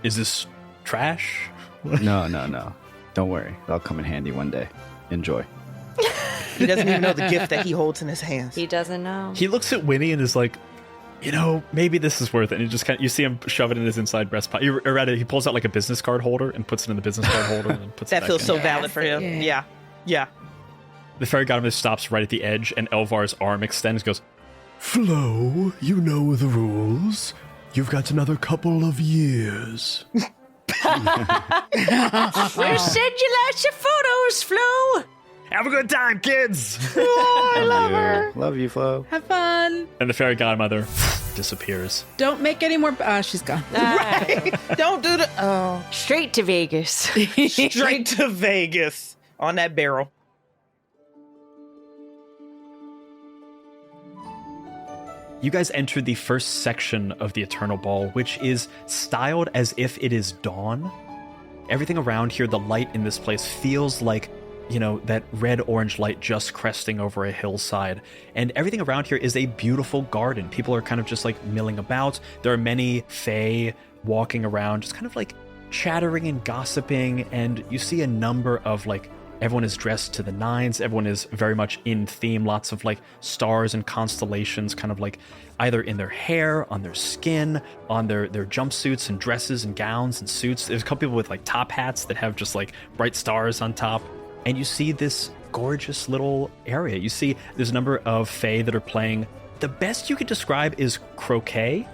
Is this trash? No. Don't worry. That'll come in handy one day. Enjoy. He doesn't even know the gift that he holds in his hands. He doesn't know. He looks at Winnie and is like, maybe this is worth it. And he just you see him shove it in his inside breast pocket. Or rather, he pulls out like a business card holder and puts it in the business card holder and then puts it That back feels in. so valid for him. Yeah. Yeah. The fairy godmother stops right at the edge, and Elvar's arm extends and goes, Flo, you know the rules. You've got another couple of years. We'll send you lots of photos, Flo. Have a good time, kids! I love her. Love you, Flo. Have fun. And the fairy godmother disappears. Don't make any more. She's gone. Don't do the. Oh. Straight to Vegas. Straight to Vegas on that barrel. You guys enter the first section of the Eternal Ball, which is styled as if it is dawn. Everything around here, the light in this place feels like, that red-orange light just cresting over a hillside. And everything around here is a beautiful garden. People are kind of just like milling about. There are many fae walking around, just kind of like chattering and gossiping. And you see a number of like, everyone is dressed to the nines. Everyone is very much in theme. Lots of like stars and constellations kind of like either in their hair, on their skin, on their jumpsuits and dresses and gowns and suits. There's a couple people with like top hats that have just like bright stars on top. And you see this gorgeous little area. You see there's a number of fae that are playing. The best you could describe is croquet.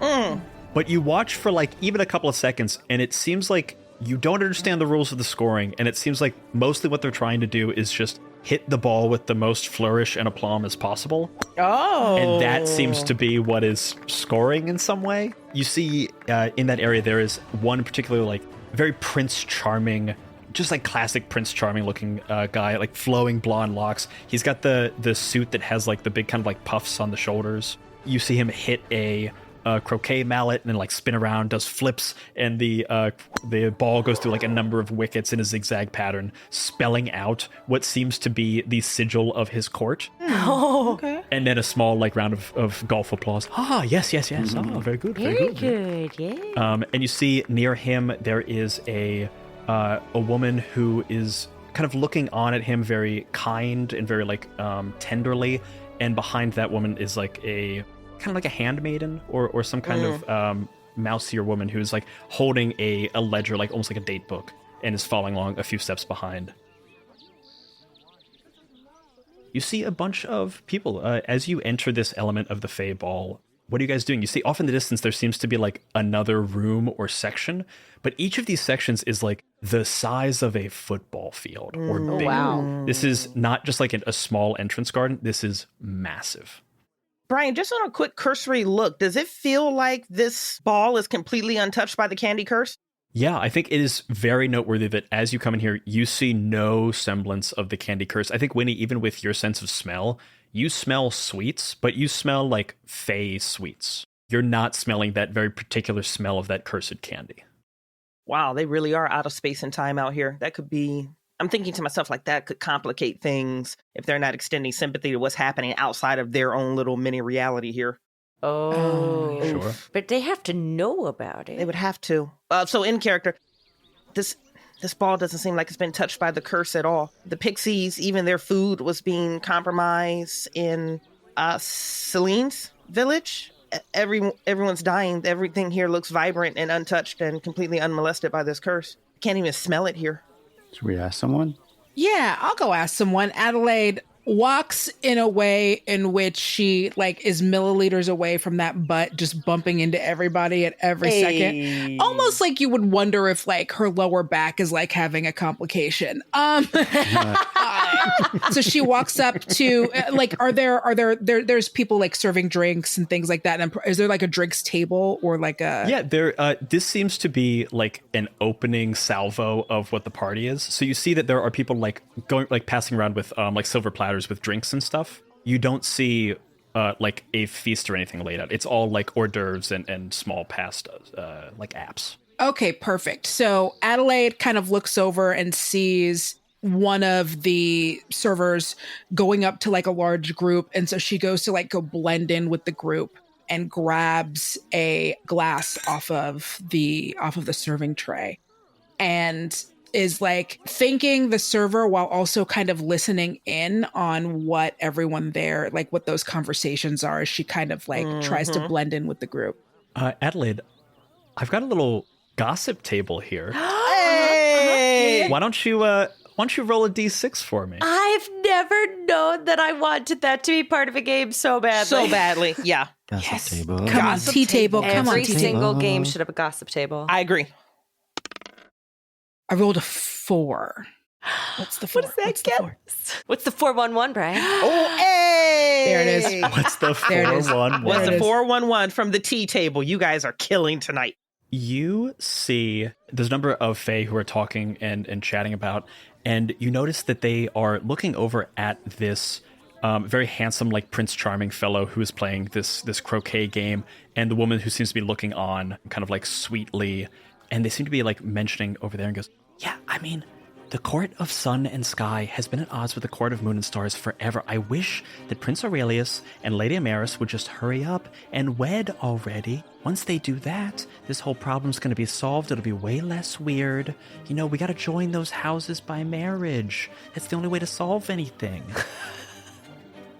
But you watch for like even a couple of seconds and it seems like you don't understand the rules of the scoring, and it seems like mostly what they're trying to do is just hit the ball with the most flourish and aplomb as possible. Oh. And that seems to be what is scoring in some way. You see in that area there is one particular like very Prince Charming, just like classic Prince Charming looking guy, like flowing blonde locks. He's got the suit that has like the big kind of like puffs on the shoulders. You see him hit a croquet mallet and then like spin around, does flips, and the ball goes through like a number of wickets in a zigzag pattern, spelling out what seems to be the sigil of his court. Oh, Okay. And then a small like round of golf applause. Yes. Oh, very good. very good. Yeah. And you see near him there is a woman who is kind of looking on at him very kind and very like tenderly, and behind that woman is like a kind of like a handmaiden or some kind of mouseier woman who is like holding a ledger, like almost like a date book, and is following along a few steps behind. You see a bunch of people as you enter this element of the Fae Ball. What are you guys doing? You see off in the distance there seems to be like another room or section, but each of these sections is like the size of a football field or bigger. Wow. This is not just like a small entrance garden. This is massive. Brian, just on a quick cursory look, does it feel like this ball is completely untouched by the candy curse? Yeah, I think it is very noteworthy that as you come in here, you see no semblance of the candy curse. I think, Winnie, even with your sense of smell, you smell sweets, but you smell like Fae sweets. You're not smelling that very particular smell of that cursed candy. Wow, they really are out of space and time out here. That could be... I'm thinking to myself, like, that could complicate things if they're not extending sympathy to what's happening outside of their own little mini reality here. Oh, Sure. But they have to know about They it. would have to. So in character, this This ball doesn't seem like it's been touched by the curse at all. The pixies, even their food was being compromised in Celine's village. Everyone's dying. Everything here looks vibrant and untouched and completely unmolested by this curse. Can't even smell it here. Should we ask someone? Yeah, I'll go ask someone. Adelaide walks in a way in which she is milliliters away from that butt, just bumping into everybody at every second. Almost like you would wonder if her lower back is having a complication. So she walks up to there's people serving drinks and things like that. And is there a drinks table or this seems to be an opening salvo of what the party is. So you see that there are people going passing around with silver platters with drinks and stuff. You don't see a feast or anything laid out. It's all hors d'oeuvres and small pastas, apps. Okay, perfect. So Adelaide kind of looks over and sees one of the servers going up to a large group, and so she goes to go blend in with the group and grabs a glass off of the serving tray and is thanking the server while also kind of listening in on what everyone there, what those conversations are, as she kind of tries to blend in with the group. Adelaide, I've got a little gossip table here. Hey! Why don't you roll a d6 for me? I've never known that I wanted that to be part of a game so badly. So badly, yeah. Gossip table. Come on, Gossip tea table. Come on, Every tea single table. game should have a gossip table. I agree. I rolled a 4. What's the 4? What does that get? What's the 411, Brian? Oh, hey! There it is. What's the There it is. 411? What's There the it is. 411 from the tea table? You guys are killing tonight. You see there's a number of Fae who are talking and chatting about, and you notice that they are looking over at this very handsome, Prince Charming fellow who is playing this croquet game, and the woman who seems to be looking on kind of sweetly, and they seem to be mentioning over there and goes, yeah, I mean, the court of sun and sky has been at odds with the court of moon and stars forever. I wish that Prince Aurelius and Lady Amaris would just hurry up and wed already. Once they do that, this whole problem's going to be solved. It'll be way less weird. We got to join those houses by marriage. That's the only way to solve anything.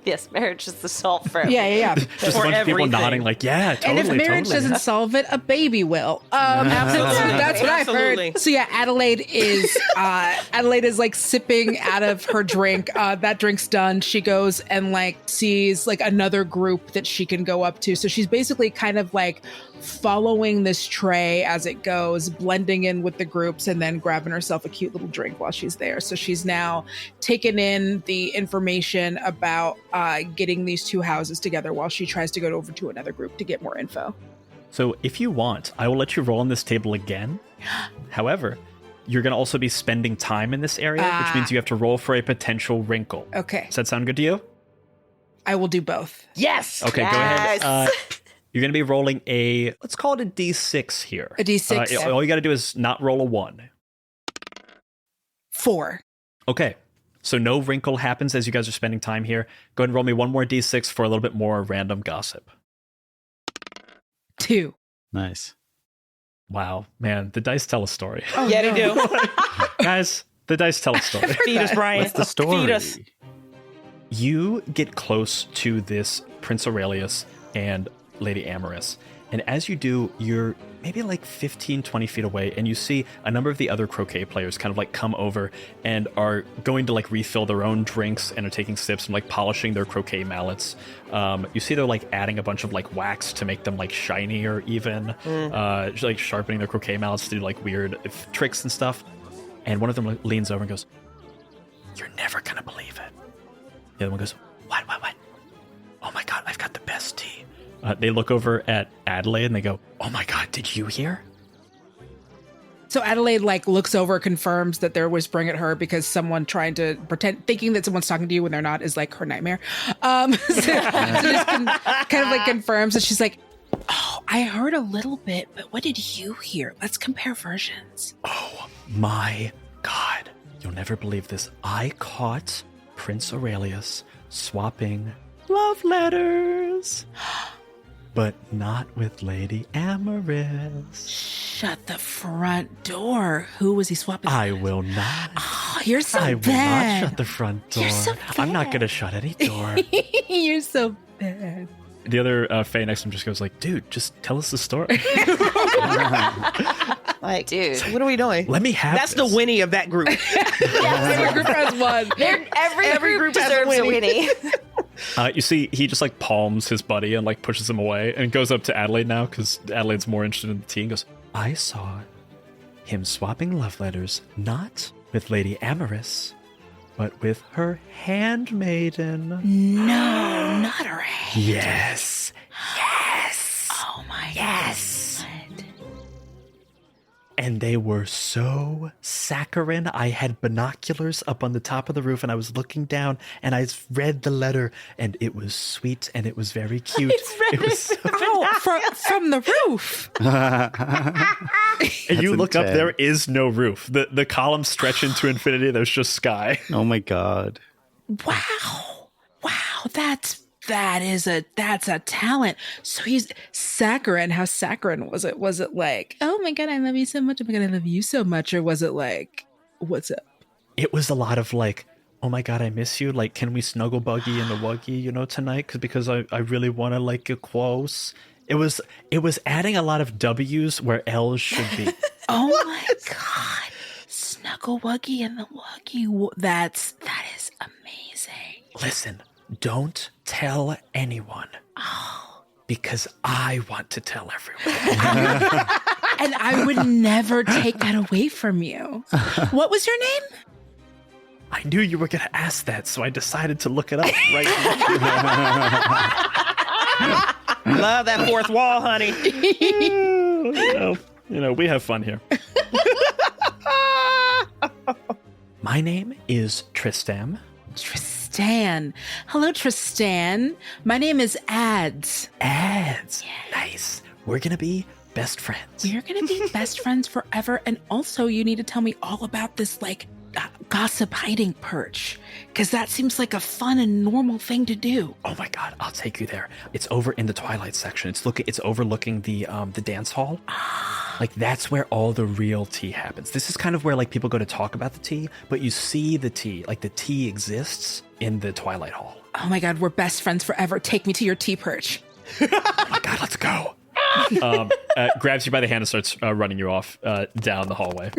Yes, marriage is the salt for Yeah. Just a For bunch of people everything. nodding yeah, totally, And if marriage totally. doesn't solve it, a baby will. Absolutely. That's what I've Absolutely. heard. So yeah, Adelaide is sipping out of her drink. That drink's done. She goes and sees another group that she can go up to. So she's basically kind of following this tray as it goes, blending in with the groups, and then grabbing herself a cute little drink while she's there. So she's now taken in the information about getting these two houses together while she tries to go over to another group to get more info. So if you want, I will let you roll on this table again. However, you're going to also be spending time in this area, which means you have to roll for a potential wrinkle. Okay. Does that sound good to you? I will do both. Yes. Okay, Yes. go ahead. You're going to be rolling let's call it a d6 here. A D6. All you got to do is not roll a 1. 4. Okay, so no wrinkle happens as you guys are spending time here. Go ahead and roll me one more d6 for a little bit more random gossip. 2. Nice. Wow, man, the dice tell a story. Oh, Yeah, they no. do. Guys, the dice tell a story. Feed us, Brian. What's the story? Feed us. You get close to this Prince Aurelius and Lady Amaris, and as you do, you're maybe 15, 20 feet away, and you see a number of the other croquet players kind of come over and are going to refill their own drinks and are taking sips and polishing their croquet mallets. You see they're adding a bunch of wax to make them shinier even, sharpening their croquet mallets to do weird tricks and stuff. And one of them leans over and goes, "You're never gonna believe it." The other one goes, What? Oh my god, I've got the best tea. They look over at Adelaide and they go, "Oh my god, did you hear?" So Adelaide looks over, confirms that they're whispering at her because someone trying to pretend, thinking that someone's talking to you when they're not, is her nightmare. So just kind of confirms, and she's like, "Oh, I heard a little bit, but what did you hear? Let's compare versions." Oh my god, you'll never believe this. I caught Prince Aurelius swapping love letters. But not with Lady Amaris. shut the front door. Who was he swapping? I will not. Oh, you're so I will bad. not shut the front door. You're so I'm not bad. going to shut any door. You're so bad. The other Fae next to him just goes like, dude, just tell us the story. Like, Dude. what are we doing? Let me have That's this. the Winnie of that group. Every group has one. Every group has a deserves a Winnie. Winnie. You see, he just like palms his buddy and like pushes him away and goes up to Adelaide now because Adelaide's more interested in the tea and goes, I saw him swapping love letters, not with Lady Amorous, but with her handmaiden. No, not her hand. Yes. Yes. Oh my Yes. God. And they were so saccharine. I had binoculars up on the top of the roof and I was looking down and I read the letter and it was sweet and it was very cute. It was so- Oh, from the roof. and you That's look up, intense. there is no roof. The columns stretch into infinity. There's just sky. Oh my god. Wow. That's a talent. So he's saccharine. How saccharine was it? Was it like, oh my God, I love you so much. Oh my God, I love you so much. Or was it like, what's up? It was a lot of like, oh my God, I miss you. Like, can we snuggle buggy in the wuggy, tonight? Because I really want to like get close. It was adding a lot of W's where L's should be. Oh my God. Snuggle Wuggy and the Wuggy. That is amazing. Listen, don't tell anyone. Because I want to tell everyone. And I would never take that away from you. What was your name? I knew you were going to ask that, so I decided to look it up right now. Love that fourth wall, honey. We have fun here. My name is Tristam. Tristan. Hello, Tristan. My name is Ads. Ads. Nice. We're going to be best friends. We're going to be best friends forever. And also, you need to tell me all about this, like, gossip hiding perch. Because that seems like a fun and normal thing to do. Oh my God, I'll take you there. It's over in the Twilight section. It's overlooking the dance hall. Like that's where all the real tea happens. This is kind of where like people go to talk about the tea, but you see the tea, like the tea exists in the Twilight Hall. Oh my God, we're best friends forever. Take me to your tea perch. Oh my God, let's go. Grabs you by the hand and starts running you off down the hallway.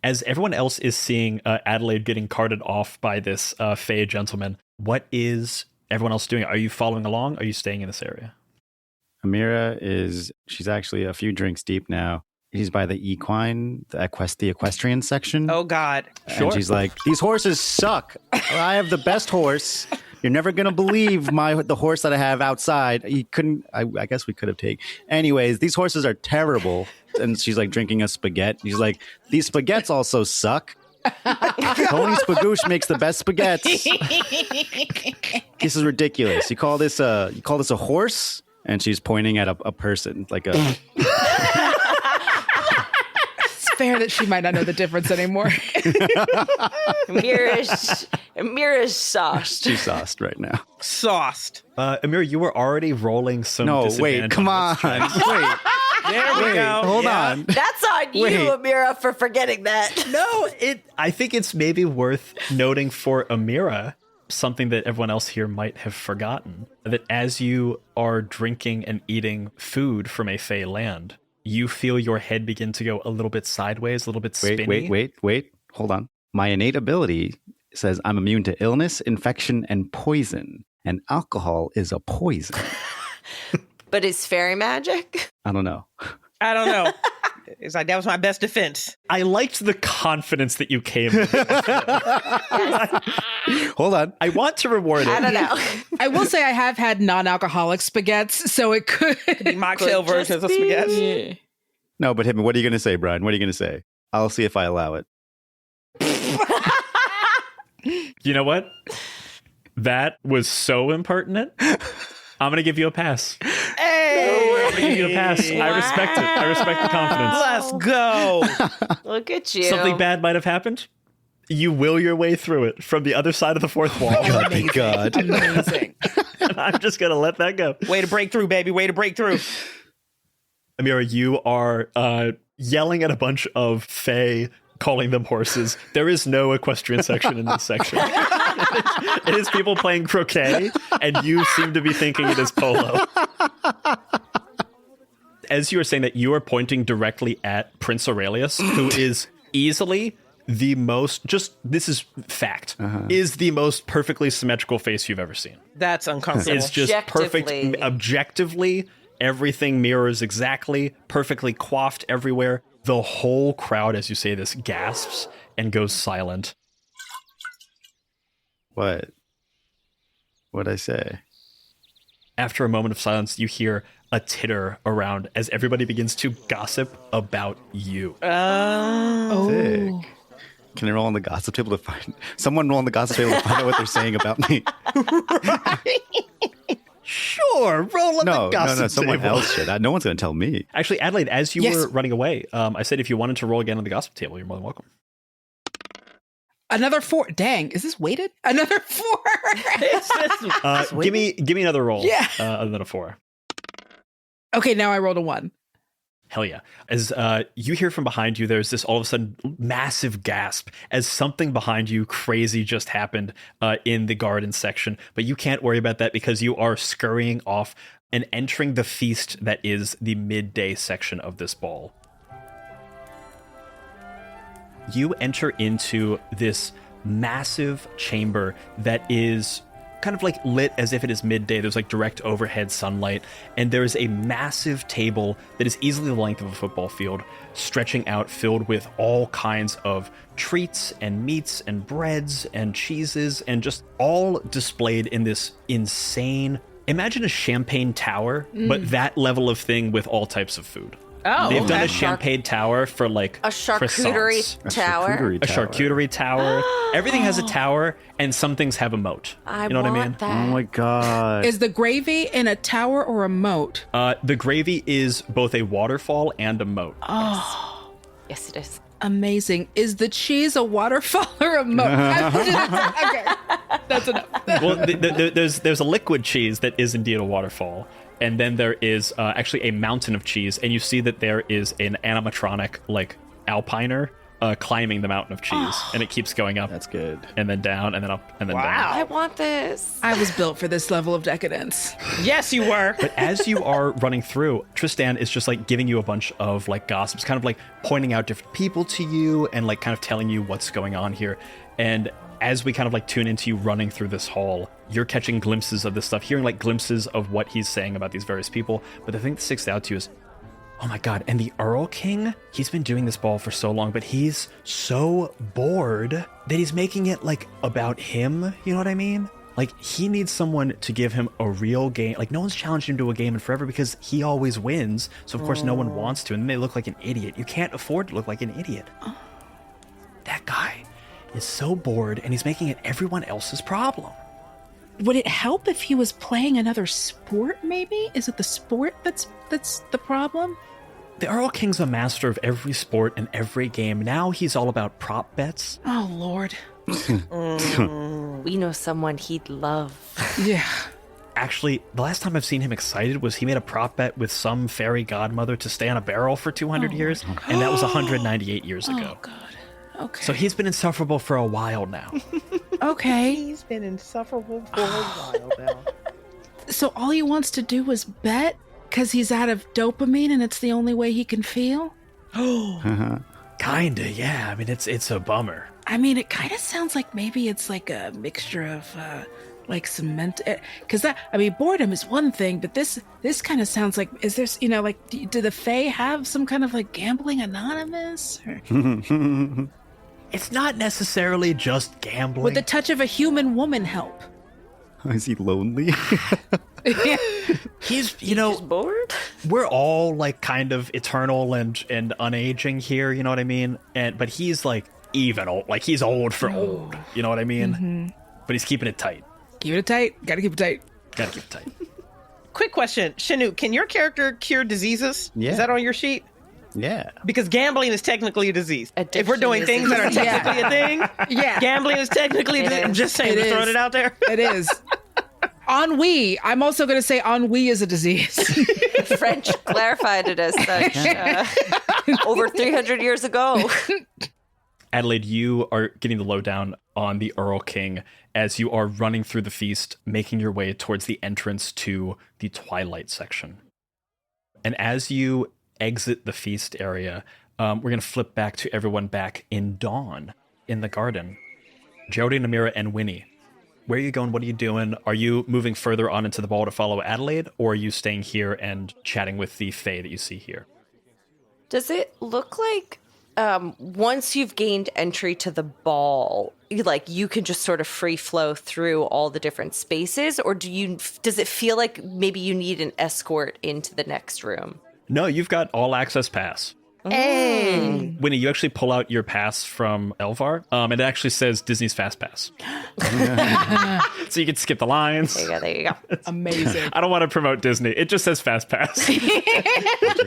As everyone else is seeing Adelaide getting carted off by this Fae gentleman, what is everyone else doing? Are you following along? Are you staying in this area? Amira she's actually a few drinks deep now. She's by the equine, the equestrian section. Oh, God. Sure. And she's like, these horses suck. I have the best horse. You're never going to believe the horse that I have outside. You couldn't, I guess we could have taken. Anyways, these horses are terrible. And she's like drinking a spaghetti. She's like, these spaghettis also suck. Tony Spagoosh makes the best spaghettis. This is ridiculous. You call this a horse? And she's pointing at a person, like a. It's fair that she might not know the difference anymore. Amira's sauced. She's sauced right now. Sauced. Amir, you were already rolling some. No, wait, disadvantage come on. this check. Wait, There we go. hold Yeah. on. That's on you, Wait. Amira, for forgetting that. No, I think it's maybe worth noting for Amira something that everyone else here might have forgotten, that as you are drinking and eating food from a Fey land, you feel your head begin to go a little bit sideways, a little bit spinny. Wait. Hold on. My innate ability says I'm immune to illness, infection, and poison. And alcohol is a poison. But is fairy magic? I don't know. I don't know. It's like, that was my best defense. I liked the confidence that you came with. Hold on. I want to reward I it. don't know. I will say I have had non-alcoholic spaghettis, so it could. Mocktail Could versions of just be- spaghetti. No, but what are you going to say, Brian? What are you going to say? I'll see if I allow it. You know what? That was so impertinent. I'm going to give you a pass. Hey! I'm going to give you a pass. I respect it. I respect the confidence. Let's go. Look at you. Something bad might have happened. You will your way through it from the other side of the fourth wall. God, thank God. Amazing. I'm just going to let that go. Way to break through, baby. Way to break through. Amira, you are yelling at a bunch of fae, calling them horses. There is no equestrian section in this section. It is people playing croquet, and you seem to be thinking it is polo. As you were saying that, you are pointing directly at Prince Aurelius, who is easily the most, just this is fact, is the most perfectly symmetrical face you've ever seen. That's uncomfortable. It's just perfect. Objectively, everything mirrors exactly, perfectly coiffed everywhere. The whole crowd, as you say this, gasps and goes silent. What? What'd I say? After a moment of silence, you hear a titter around as everybody begins to gossip about you. Sick. Can I roll on the gossip table to find someone roll on the gossip table to find out what they're saying about me? Sure, roll on the gossip No, someone table. else should. No one's going to tell me. Actually, Adelaide, as you Yes. were running away, I said if you wanted to roll again on the gossip table, you're more than welcome. Another 4. Dang, is this weighted? Another 4. Give me another roll. Yeah. Other than a 4. Okay, now I rolled a 1. Hell yeah. As you hear from behind you, there's this all of a sudden massive gasp as something behind you crazy just happened in the garden section. But you can't worry about that because you are scurrying off and entering the feast that is the midday section of this ball. You enter into this massive chamber that is kind of like lit as if it is midday. There's like direct overhead sunlight, and there is a massive table that is easily the length of a football field, stretching out, filled with all kinds of treats and meats and breads and cheeses, and just all displayed in this insane, imagine a champagne tower, but that level of thing with all types of food. Oh, They've done okay. a champagne tower for like A charcuterie croissants. tower. A charcuterie tower. Everything has a tower, and some things have a moat. I You know what I want mean? that. Oh my god. Is the gravy in a tower or a moat? The gravy is both a waterfall and a moat. Yes, it is. Amazing. Is the cheese a waterfall or a moat? Okay, that's enough. Well, there's a liquid cheese that is indeed a waterfall, and then there is actually a mountain of cheese, and you see that there is an animatronic like alpiner climbing the mountain of cheese, and it keeps going up. That's good. And then down, and then up, and then down. Wow. I want this. I was built for this level of decadence. Yes, you were. But as you are running through, Tristan is just like giving you a bunch of like gossips, kind of like pointing out different people to you and like kind of telling you what's going on here. And as we kind of like tune into you running through this hall, you're catching glimpses of this stuff, hearing like glimpses of what he's saying about these various people. But the thing that sticks out to you is, oh my god, and the Earl King, he's been doing this ball for so long, but he's so bored that he's making it like about him, you know what I mean? Like, he needs someone to give him a real game. Like, no one's challenged him to a game in forever because he always wins. So, of course, no one wants to. And then they look like an idiot. You can't afford to look like an idiot. That guy is so bored, and he's making it everyone else's problem. Would it help if he was playing another sport, maybe? Is it the sport that's the problem? The Earl King's a master of every sport and every game. Now he's all about prop bets. Oh, Lord. We know someone he'd love. Yeah. Actually, the last time I've seen him excited was he made a prop bet with some fairy godmother to stay on a barrel for 200 years, and that was 198 years ago. Oh, God. Okay. So he's been insufferable for a while now. Okay. He's been insufferable for a while now. So all he wants to do is bet because he's out of dopamine and it's the only way he can feel? Kinda, yeah. I mean, it's a bummer. I mean, it kind of sounds like maybe it's like a mixture of like cement. Because that, I mean, boredom is one thing, but this kind of sounds like, is there, you know, like, do the Fae have some kind of like gambling anonymous? Or, It's not necessarily just gambling. would the touch of a human woman help? Is he lonely? He's, you know, Bored? we're all like kind of eternal and unaging here, you know what I mean? But he's like even old, like he's old for old, you know what I mean? But he's keeping it tight. Keep it tight. Gotta keep it tight. Gotta keep it tight. Quick question, Chinook, can your character cure diseases? Yeah. Is that on your sheet? Yeah. Because gambling is technically a disease. Addiction If we're doing is things a that are disease. technically a thing, Yeah. gambling is technically a It disease. is. I'm just saying, It just throwing is. it out there. It is. Ennui. I'm also going to say ennui is a disease. French clarified it as such over 300 years ago. Adelaide, you are getting the lowdown on the Earl King as you are running through the feast, making your way towards the entrance to the Twilight section. And as you exit the feast area, we're going to flip back to everyone back in Dawn in the garden. Geraldine, Amira, and Winnie, where are you going? What are you doing? Are you moving further on into the ball to follow Adelaide, or are you staying here and chatting with the Fae that you see here? Does it look like once you've gained entry to the ball, you can just sort of free flow through all the different spaces, or does it feel like maybe you need an escort into the next room? No, you've got all access pass. Hey. Winnie, you actually pull out your pass from Elvar, and it actually says Disney's Fast Pass. So you can skip the lines. There you go. Amazing. I don't want to promote Disney. It just says Fast Pass. It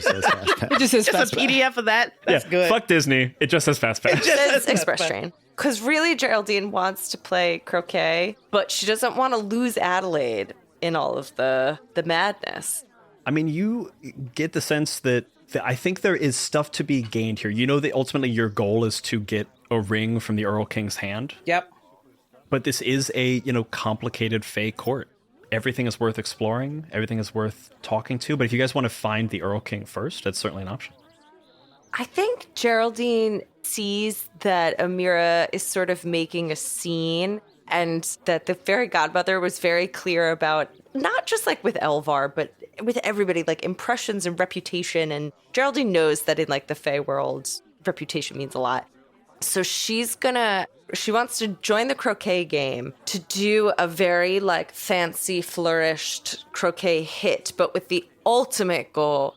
just says Just fast a PDF of that. That's Yeah, good. Fuck Disney. It just says Fast Pass. It's Express Train. Because really, Geraldine wants to play croquet, but she doesn't want to lose Adelaide in all of the madness. I mean, you get the sense that I think there is stuff to be gained here. You know that ultimately your goal is to get a ring from the Earl King's hand. Yep. But this is a, complicated Fae court. Everything is worth exploring. Everything is worth talking to. But if you guys want to find the Earl King first, that's certainly an option. I think Geraldine sees that Amira is sort of making a scene, and that the fairy godmother was very clear about not just with Elvar, but with everybody, impressions and reputation. And Geraldine knows that in the Fae world, reputation means a lot. So she wants to join the croquet game to do a very fancy flourished croquet hit, but with the ultimate goal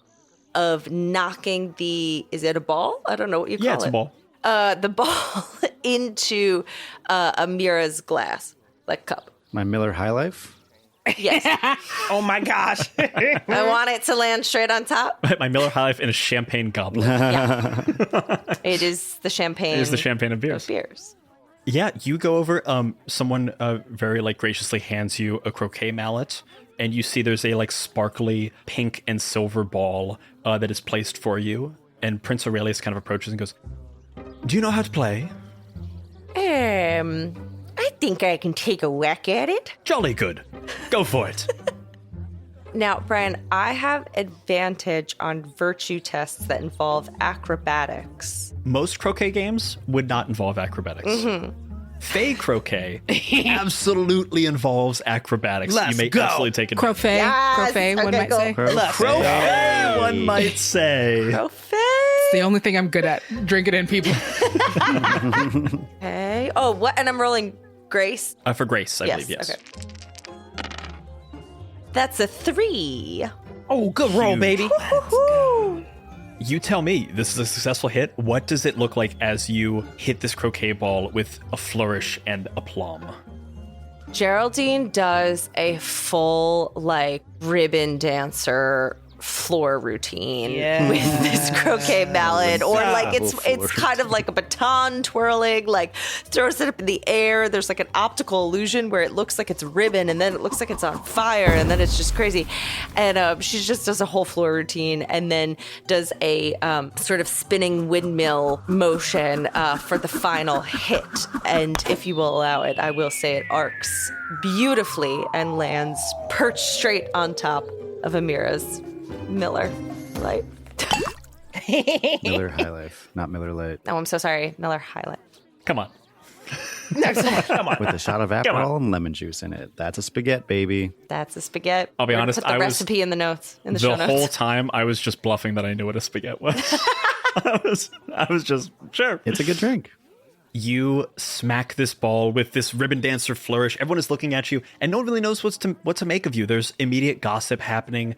of knocking is it a ball? I don't know what you call it. Yeah, it's a ball. The ball into Amira's glass, cup. My Miller High Life? Yes. Oh my gosh. I want it to land straight on top. My Miller High Life in a champagne goblet. Yeah. It is the champagne. It is the champagne of beers. Yeah, you go over. Someone very graciously hands you a croquet mallet, and you see there's a sparkly pink and silver ball that is placed for you. And Prince Aurelius kind of approaches and goes, "Do you know how to play?" I think I can take a whack at it. Jolly good. Go for it. Now, Brian, I have advantage on virtue tests that involve acrobatics. Most croquet games would not involve acrobatics. Fae croquet absolutely involves acrobatics. Let's you may go. absolutely take it. Crofet. Yes! Crofet, one Okay, might go. say. Croquet, one might say. It's the only thing I'm good at. Drink it in, people. Okay. Oh, what? And I'm rolling grace? For grace, I believe, yes. Okay. That's a 3. Oh, good roll, Huge. baby. You tell me, this is a successful hit. What does it look like as you hit this croquet ball with a flourish and aplomb? Geraldine does a full, ribbon dancer floor routine with this croquet mallet, or it's kind of like a baton twirling, throws it up in the air. There's an optical illusion where it looks like it's ribbon, and then it looks like it's on fire, and then it's just crazy. And she just does a whole floor routine, and then does a sort of spinning windmill motion for the final hit. And if you will allow it, I will say it arcs beautifully and lands perched straight on top of Amira's Miller Light. Miller High Life, not Miller Light. Oh, I'm so sorry. Miller High Life. Come on. Come on. With a shot of Aperol and lemon juice in it. That's a spaghetti, baby. That's a spaghetti. I'll be We're gonna honest, Put the I was- recipe in the notes, in the show The notes. whole time, I was just bluffing that I knew what a spaghetti was. I was just, sure. It's a good drink. You smack this ball with this ribbon dancer flourish. Everyone is looking at you, and no one really knows what to make of you. There's immediate gossip happening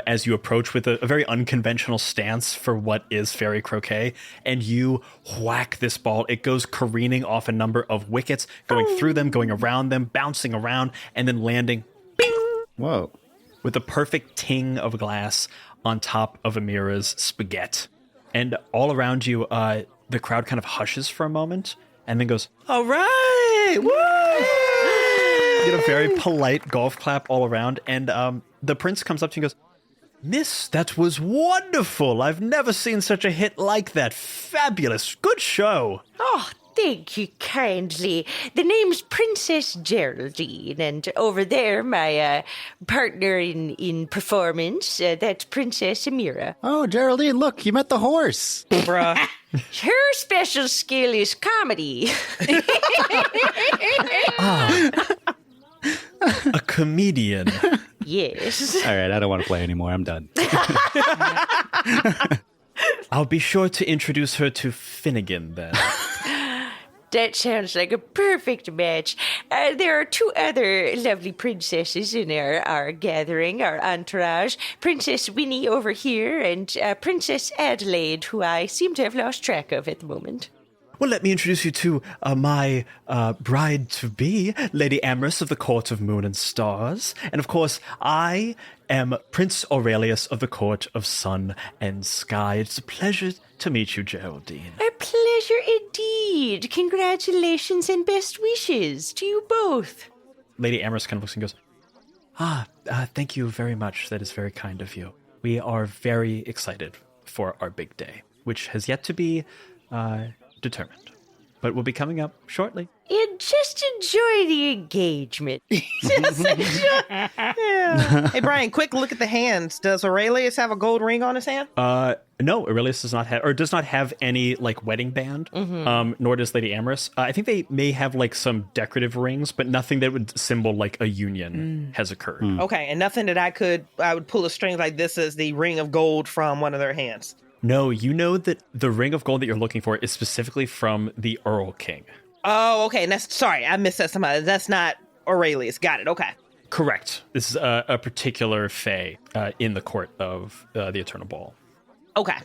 as you approach with a very unconventional stance for what is fairy croquet, and you whack this ball. It goes careening off a number of wickets, going through them, going around them, bouncing around, and then landing Whoa. with a perfect ting of glass on top of Amira's spaghetti. And all around you, the crowd kind of hushes for a moment and then goes, "All right, woo!" get a very polite golf clap all around, and the prince comes up to you and goes, Miss, that was wonderful. I've never seen such a hit like that. Fabulous. Good show. Oh, thank you kindly. The name's Princess Geraldine, and over there, my partner in performance, that's Princess Amira. Oh, Geraldine, look, you met the horse. Bruh. Her special skill is comedy. A comedian. Yes. All right, I don't want to play anymore. I'm done. I'll be sure to introduce her to Finnegan then. That sounds like a perfect match. There are two other lovely princesses in our gathering, our entourage. Princess Winnie over here and Princess Adelaide, who I seem to have lost track of at the moment. Well, let me introduce you to my bride-to-be, Lady Amorous of the Court of Moon and Stars. And of course, I am Prince Aurelius of the Court of Sun and Sky. It's a pleasure to meet you, Geraldine. A pleasure indeed. Congratulations and best wishes to you both. Lady Amorous kind of looks and goes, thank you very much. That is very kind of you. We are very excited for our big day, which has yet to be determined, but will be coming up shortly. And just enjoy the engagement. Yeah. Hey, Brian, quick look at the hands. Does Aurelius have a gold ring on his hand? No, Aurelius does not have any like wedding band. Nor does Lady Amorous. I think they may have like some decorative rings, but nothing that would symbol like a union has occurred. Okay, and nothing that I would pull a string like this as the ring of gold from one of their hands. No, you know that the ring of gold that you're looking for is specifically from the Earl King. Oh, okay. And sorry, I missed that somehow. That's not Aurelius. Got it. Okay. Correct. This is a particular fae in the court of the Eternal Ball. Okay.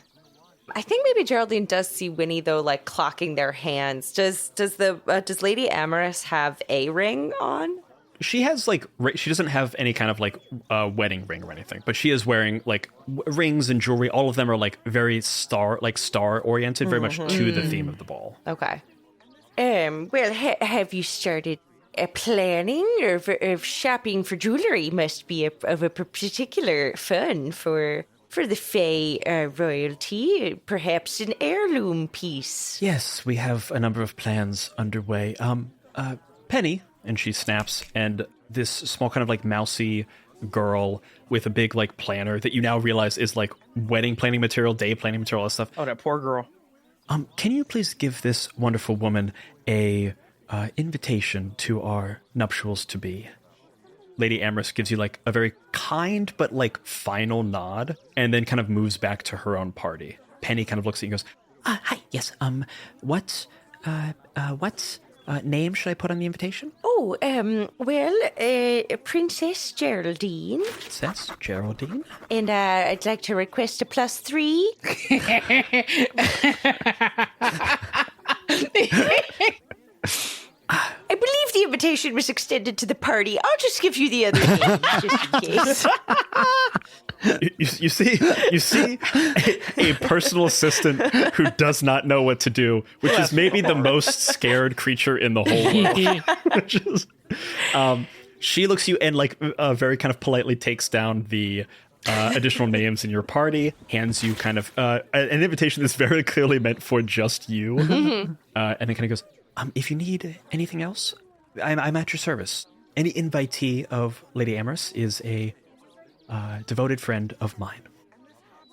I think maybe Geraldine does see Winnie though, like clocking their hands. Does Lady Amorous have a ring on? She has like she doesn't have any kind of like wedding ring or anything, but she is wearing like rings and jewelry. All of them are like very star oriented, very much to the theme of the ball. Okay. Well, have you started planning or shopping for jewelry? Must be of a particular fun for the Fae royalty. Perhaps an heirloom piece. Yes, we have a number of plans underway. Penny. And she snaps, and this small kind of like mousy girl with a big like planner that you now realize is like wedding planning material, day planning material, all that stuff. Oh, that poor girl. Can you please give this wonderful woman a invitation to our nuptials to be? Lady Amorous gives you like a very kind but like final nod, and then kind of moves back to her own party. Penny kind of looks at you and goes, "Hi, yes. What name should I put on the invitation?" Oh, Princess Geraldine. Princess Geraldine? And I'd like to request a +3. I believe the invitation was extended to the party. I'll just give you the other name, just in case. You see a personal assistant who does not know what to do, which is maybe the most scared creature in the whole world. Which is, she looks at you and like very kind of politely takes down the additional names in your party, hands you kind of an invitation that's very clearly meant for just you, and then kind of goes, if you need anything else, I'm at your service. Any invitee of Lady Amorous is a devoted friend of mine.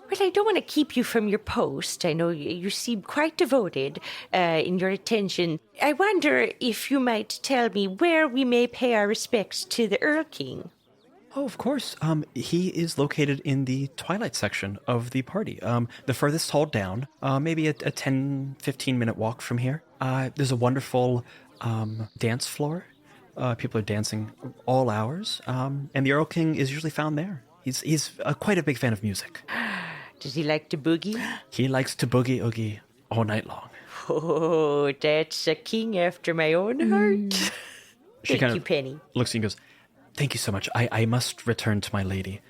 Well, I don't want to keep you from your post. I know you seem quite devoted in your attention. I wonder if you might tell me where we may pay our respects to the Earl King. Oh, of course. He is located in the twilight section of the party. The furthest hall down, maybe a 10, 15-minute walk from here. There's a wonderful dance floor. People are dancing all hours. And the Earl King is usually found there. He's quite a big fan of music. Does he like to boogie? He likes to boogie oogie all night long. Oh, that's a king after my own heart. Thank you, Penny. Looks at you and goes, "Thank you so much. I must return to my lady."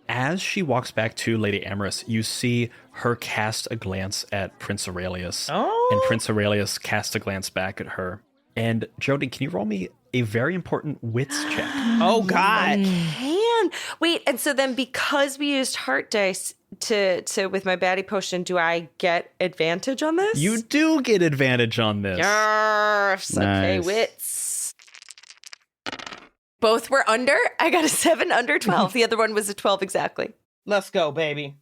As she walks back to Lady Amorous, you see her cast a glance at Prince Aurelius. Oh. And Prince Aurelius casts a glance back at her. And Geraldine, can you roll me a very important wits check? Oh God. Can wait, and so then because we used heart dice to with my baddie potion, do I get advantage on this? You do get advantage on this. Yes. Okay, Nice. wits. Both were under. I got a 7 under 12. The other one was a 12 exactly. Let's go, baby.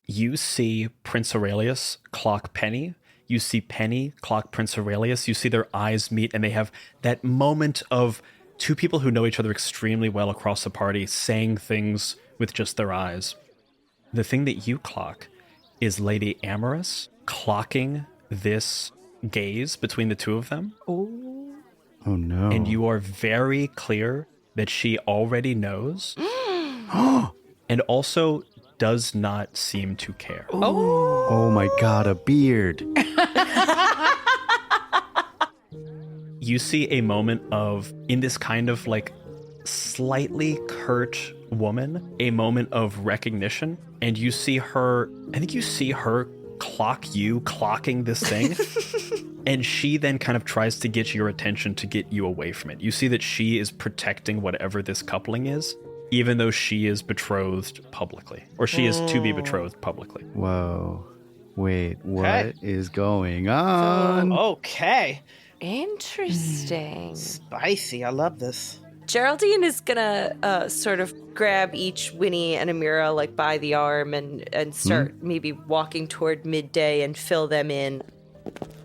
You see Prince Aurelius clock Penny. You see Penny clock Prince Aurelius. You see their eyes meet, and they have that moment of two people who know each other extremely well across the party saying things with just their eyes. The thing that you clock is Lady Amorous clocking this gaze between the two of them. Oh no. And you are very clear that she already knows and also does not seem to care. Oh my God, a beard. You see a moment of, in this kind of like slightly curt woman, a moment of recognition, and you see her, I think you see her clock you clocking this thing. And she then kind of tries to get your attention to get you away from it. You see that she is protecting whatever this coupling is, even though she is betrothed publicly, or she is to be betrothed publicly. Whoa. Wait, what Okay. is going on? Okay. Interesting. Spicy. I love this. Geraldine is gonna sort of grab each Winnie and Amira like by the arm and start maybe walking toward midday and fill them in.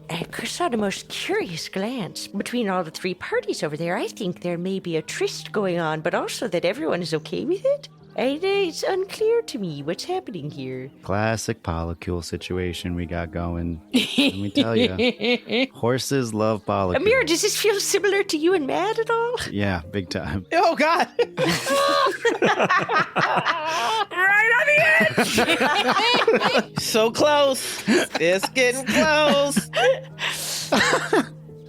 I saw the most curious glance between all the three parties over there. I think there may be a tryst going on, but also that everyone is okay with it. It's unclear to me what's happening here. Classic polycule situation we got going. Let me tell you. Horses love polycules. Amira, does this feel similar to you and Matt at all? Yeah, big time. Oh God. Right on the edge! So close. It's getting close.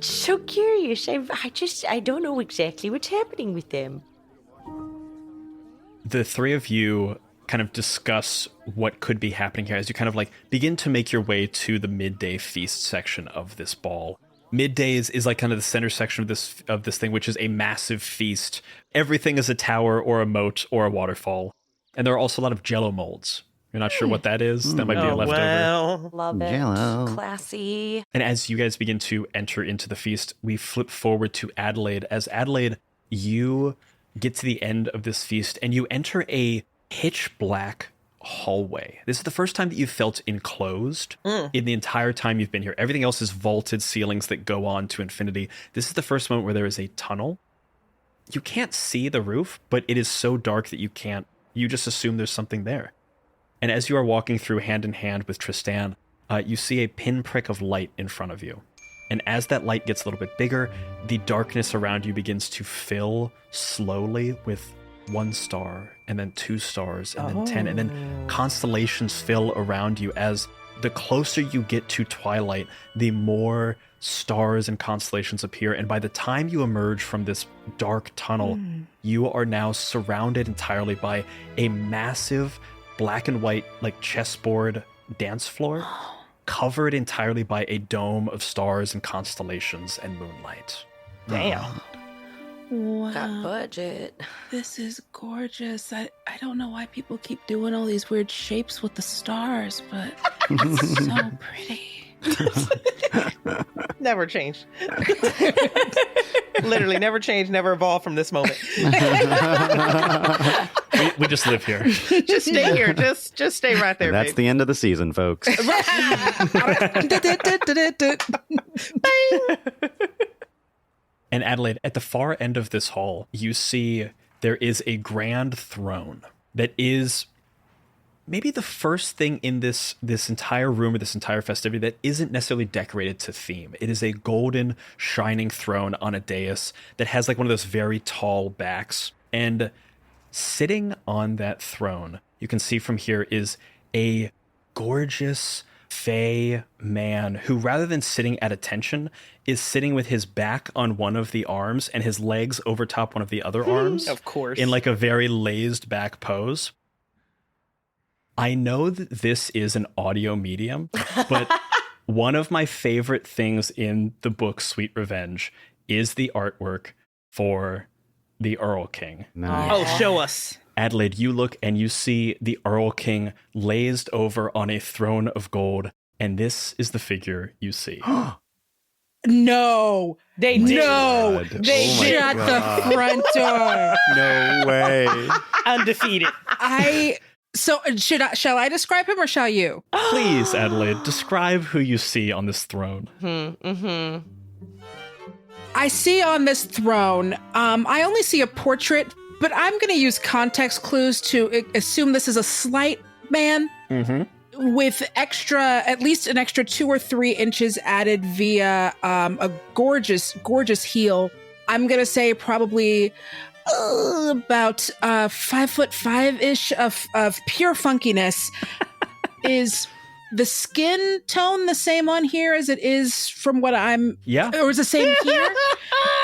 So curious. I don't know exactly what's happening with them. The three of you kind of discuss what could be happening here as you kind of like begin to make your way to the midday feast section of this ball. Midday is like kind of the center section of this thing, which is a massive feast. Everything is a tower or a moat or a waterfall. And there are also a lot of jello molds. You're not sure what that is. That might be a Oh, leftover. well. Love it. Jello. Classy. And as you guys begin to enter into the feast, we flip forward to Adelaide. As Adelaide, you get to the end of this feast and you enter a pitch black hallway. This is the first time that you've felt enclosed in the entire time you've been here. Everything else is vaulted ceilings that go on to infinity. This is the first moment where there is a tunnel. You can't see the roof, but it is so dark that you just assume there's something there. And as you are walking through hand in hand with Tristan, you see a pinprick of light in front of you. And as that light gets a little bit bigger, the darkness around you begins to fill slowly with 1 star, and then 2 stars, and then 10, and then constellations fill around you. As the closer you get to twilight, the more stars and constellations appear. And by the time you emerge from this dark tunnel, you are now surrounded entirely by a massive black and white, like chessboard dance floor, covered entirely by a dome of stars and constellations and moonlight. Damn. Wow. Got budget. This is gorgeous. I don't know why people keep doing all these weird shapes with the stars, but it's so pretty. Never change. Literally never change, never evolve from this moment. We just live here. Just stay here. Just stay right there, That's babe. the end of the season, folks. And Adelaide, at the far end of this hall, you see there is a grand throne that is maybe the first thing in this entire room or this entire festivity that isn't necessarily decorated to theme. It is a golden, shining throne on a dais that has like one of those very tall backs. And sitting on that throne, you can see from here, is a gorgeous fey man who, rather than sitting at attention, is sitting with his back on one of the arms and his legs over top one of the other arms. Of course. In like a very lazed back pose. I know that this is an audio medium, but One of my favorite things in the book Sweet Revenge is the artwork for the Earl King. Nice. Oh, show us. Adelaide, you look and you see the Earl King lazed over on a throne of gold, and this is the figure you see. No, They did. no, God. they Oh my shut God. the front door. No way. Undefeated. Shall I describe him or shall you? Please, Adelaide, describe who you see on this throne. I see on this throne, I only see a portrait, but I'm going to use context clues to assume this is a slight man with at least an extra 2 or 3 inches added via a gorgeous heel. I'm going to say probably about 5'5" of pure funkiness. Is the skin tone the same on here as it is from what I'm... Yeah. Or is the same here?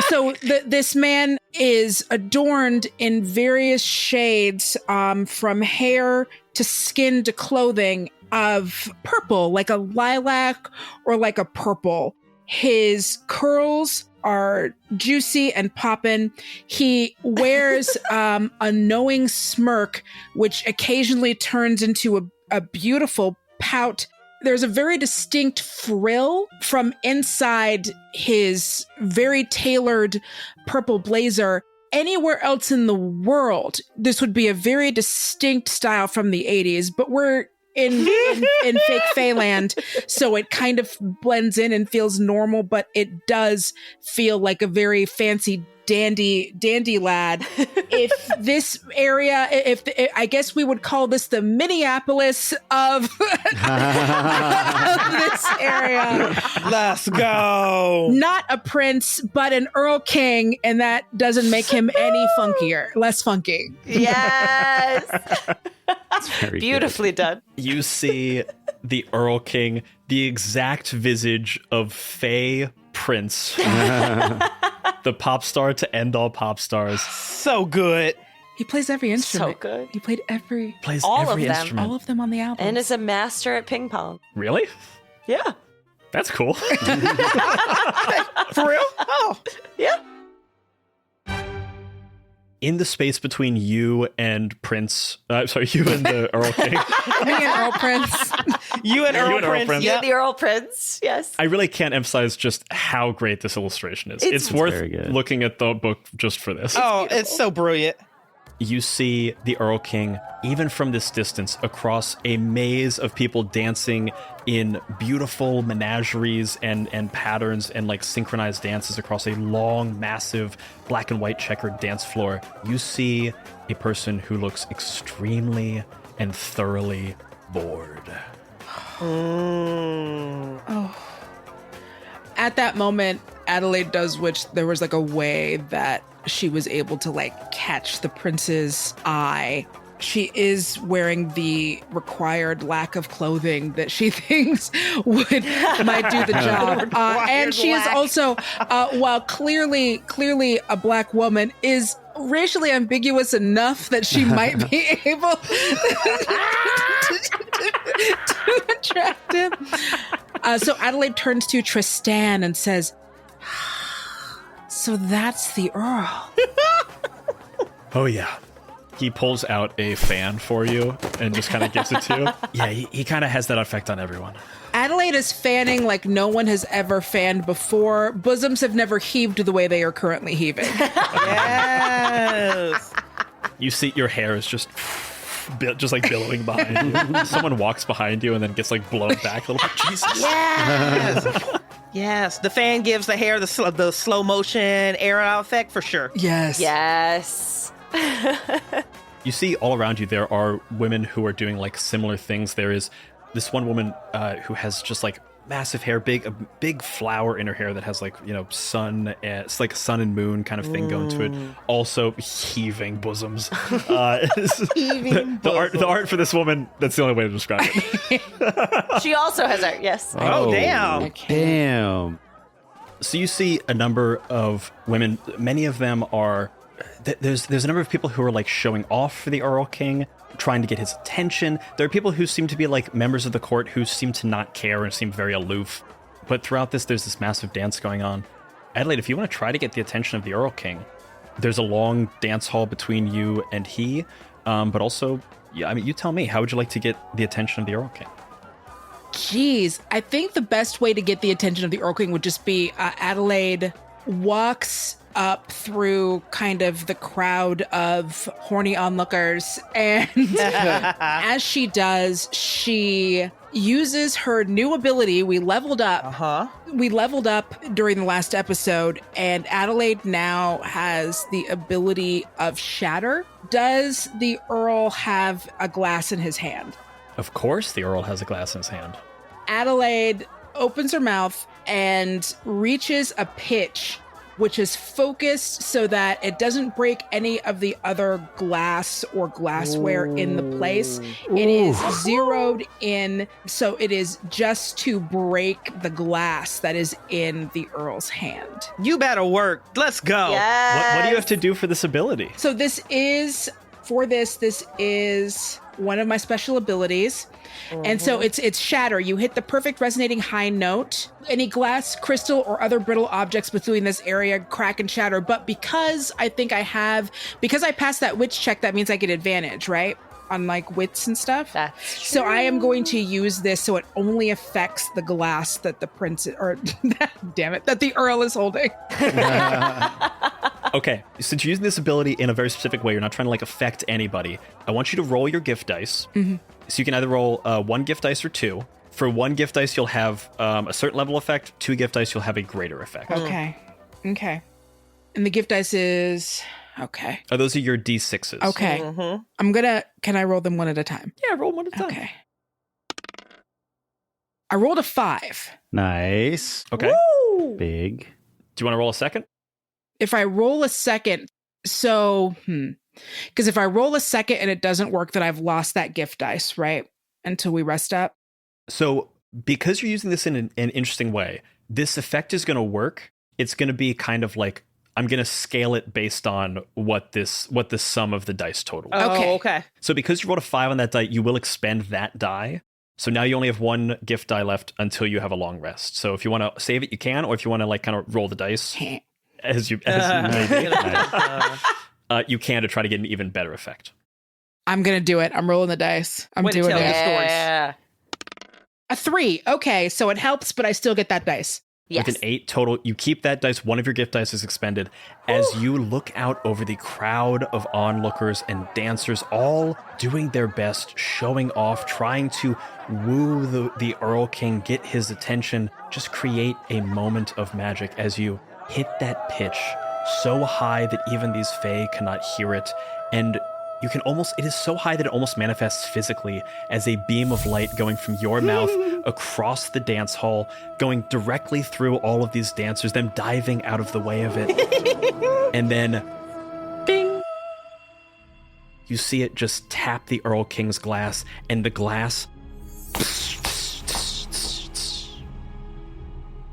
So this man is adorned in various shades, from hair to skin to clothing, of purple, like a lilac or like a purple. His curls are juicy and poppin'. He wears a knowing smirk, which occasionally turns into a beautiful pout. There's a very distinct frill from inside his very tailored purple blazer. Anywhere else in the world, this would be a very distinct style from the 80s, but we're in fake Feyland, so it kind of blends in and feels normal, but it does feel like a very fancy dandy lad. If this area, I guess we would call this the Minneapolis of, of this area. Let's go. Not a prince, but an Earl King, and that doesn't make him any less funky. Yes. Very Beautifully done. You see the Earl King, the exact visage of Fey Prince, the pop star to end all pop stars. So good. He plays every instrument. So good. He played Plays All of every them. instrument. all of them on the album. And is a master at ping pong. Really? Yeah. That's cool. For real? Oh. Yeah. In the space between you and you and the Earl King, Me and Earl Prince. You and Earl and Earl Prince. Prince. You're Yep. the Earl Prince. Yes. I really can't emphasize just how great this illustration is. It's It's worth very good. looking at the book just for this. Oh, it's so brilliant. You see the Earl King, even from this distance, across a maze of people dancing in beautiful menageries and patterns and like synchronized dances across a long, massive black and white checkered dance floor. You see a person who looks extremely and thoroughly bored. At that moment, Adelaide does, which there was like a way that she was able to like catch the prince's eye. She is wearing the required lack of clothing that she thinks might do the job. And she is also, while clearly a black woman, is racially ambiguous enough that she might be able to attract him. So Adelaide turns to Tristan and says, "So that's the Earl." Oh, yeah. He pulls out a fan for you and just kind of gives it to you. Yeah, he kind of has that effect on everyone. Adelaide is fanning like no one has ever fanned before. Bosoms have never heaved the way they are currently heaving. Yes. You see your hair is just like billowing behind you. Someone walks behind you and then gets like blown back a little bit. Jesus. Yes. The fan gives the hair the slow motion air out effect for sure. Yes. Yes. You see all around you, there are women who are doing like similar things. There is this one woman who has just like massive hair, a big flower in her hair that has like, sun, it's like sun and moon kind of thing going to it. Also heaving bosoms. The art for this woman, that's the only way to describe it. She also has art. Yes. Oh, damn. Damn. So you see a number of women. Many of them are. There's a number of people who are like showing off for the Earl King. trying to get his attention. There are people who seem to be like members of the court who seem to not care and seem very aloof. But throughout this, there's this massive dance going on. Adelaide, if you want to try to get the attention of the Earl King, there's a long dance hall between you and he. But also, yeah, I mean, you tell me, how would you like to get the attention of the Earl King? Jeez, I think the best way to get the attention of the Earl King would just be Adelaide walks up through kind of the crowd of horny onlookers, and as she does, she uses her new ability. We leveled up. We leveled up during the last episode, and Adelaide now has the ability of shatter. Does the Earl have a glass in his hand? Of course the Earl has a glass in his hand. Adelaide opens her mouth and reaches a pitch which is focused so that it doesn't break any of the other glass or glassware in the place. It is zeroed in, so it is just to break the glass that is in the Earl's hand. You better work. Let's go. Yes. What do you have to do for this ability? So this is one of my special abilities. And so it's shatter. You hit the perfect resonating high note. Any glass, crystal, or other brittle objects between this area crack and shatter. But because I passed that witch check, that means I get advantage, right? On like wits and stuff. That's so I am going to use this so it only affects the glass that the prince, or damn it, that the Earl is holding. Okay, since you're using this ability in a very specific way, you're not trying to like affect anybody. I want you to roll your gift dice. So you can either roll 1 gift dice or 2. For 1 gift dice, you'll have a certain level effect. 2 gift dice, you'll have a greater effect. Okay. And the gift dice is okay. Oh, those are your D6s. Okay. Can I roll them one at a time? Yeah, roll one at a time. Okay. I rolled a 5. Nice. Okay. Woo! Big. Do you want to roll a second? If I roll a second, because if I roll a second and it doesn't work, then I've lost that gift dice, right? Until we rest up. So because you're using this in an interesting way, this effect is going to work. It's going to be kind of like, I'm going to scale it based on what the sum of the dice total is. Okay. So because you rolled a 5 on that die, you will expend that die. So now you only have 1 gift die left until you have a long rest. So if you want to save it, you can, or if you want to like kind of roll the dice as you maybe. You can to try to get an even better effect. I'm going to do it. I'm rolling the dice. I'm Way to doing tell it. your stories. Yeah. A 3. Okay, so it helps, but I still get that dice. Yes. With an 8 total, you keep that dice. One of your gift dice is expended as you look out over the crowd of onlookers and dancers, all doing their best, showing off, trying to woo the Earl King, get his attention, just create a moment of magic as you hit that pitch so high that even these Fae cannot hear it. And you can it is so high that it almost manifests physically as a beam of light going from your mouth across the dance hall, going directly through all of these dancers, them diving out of the way of it. And then, bing! You see it just tap the Earl King's glass, and the glass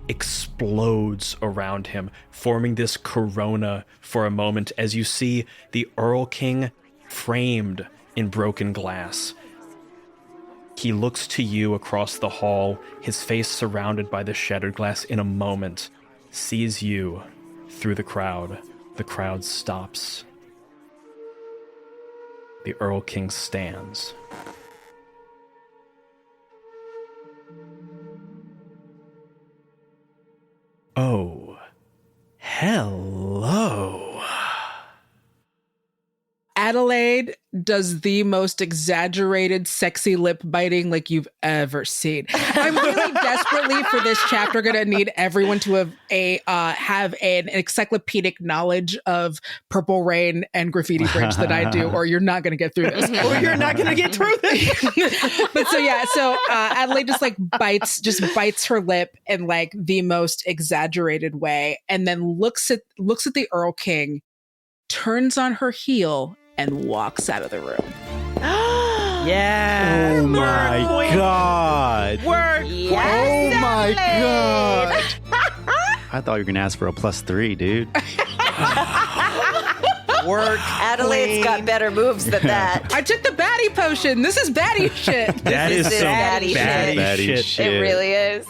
explodes around him, forming this corona for a moment as you see the Earl King framed in broken glass. He looks to you across the hall, his face surrounded by the shattered glass. In a moment, sees you through the crowd. The crowd stops. The Earl King stands. Oh, hello. Adelaide does the most exaggerated sexy lip biting like you've ever seen. I'm really desperately for this chapter gonna need everyone to have an encyclopedic knowledge of Purple Rain and Graffiti Bridge that I do, or you're not gonna get through this. Or you're not going to get through this. But so Adelaide just like bites her lip in like the most exaggerated way, and then looks at the Earl King, turns on her heel, and walks out of the room. Yeah. Oh my god. Word. Yes, Oh my Adelaide. god. I thought you were going to ask for a +3, dude. Work. Adelaide's got better moves than that. I took the baddie potion. This is baddie shit. That is This is some baddie baddie shit. shit. It really is.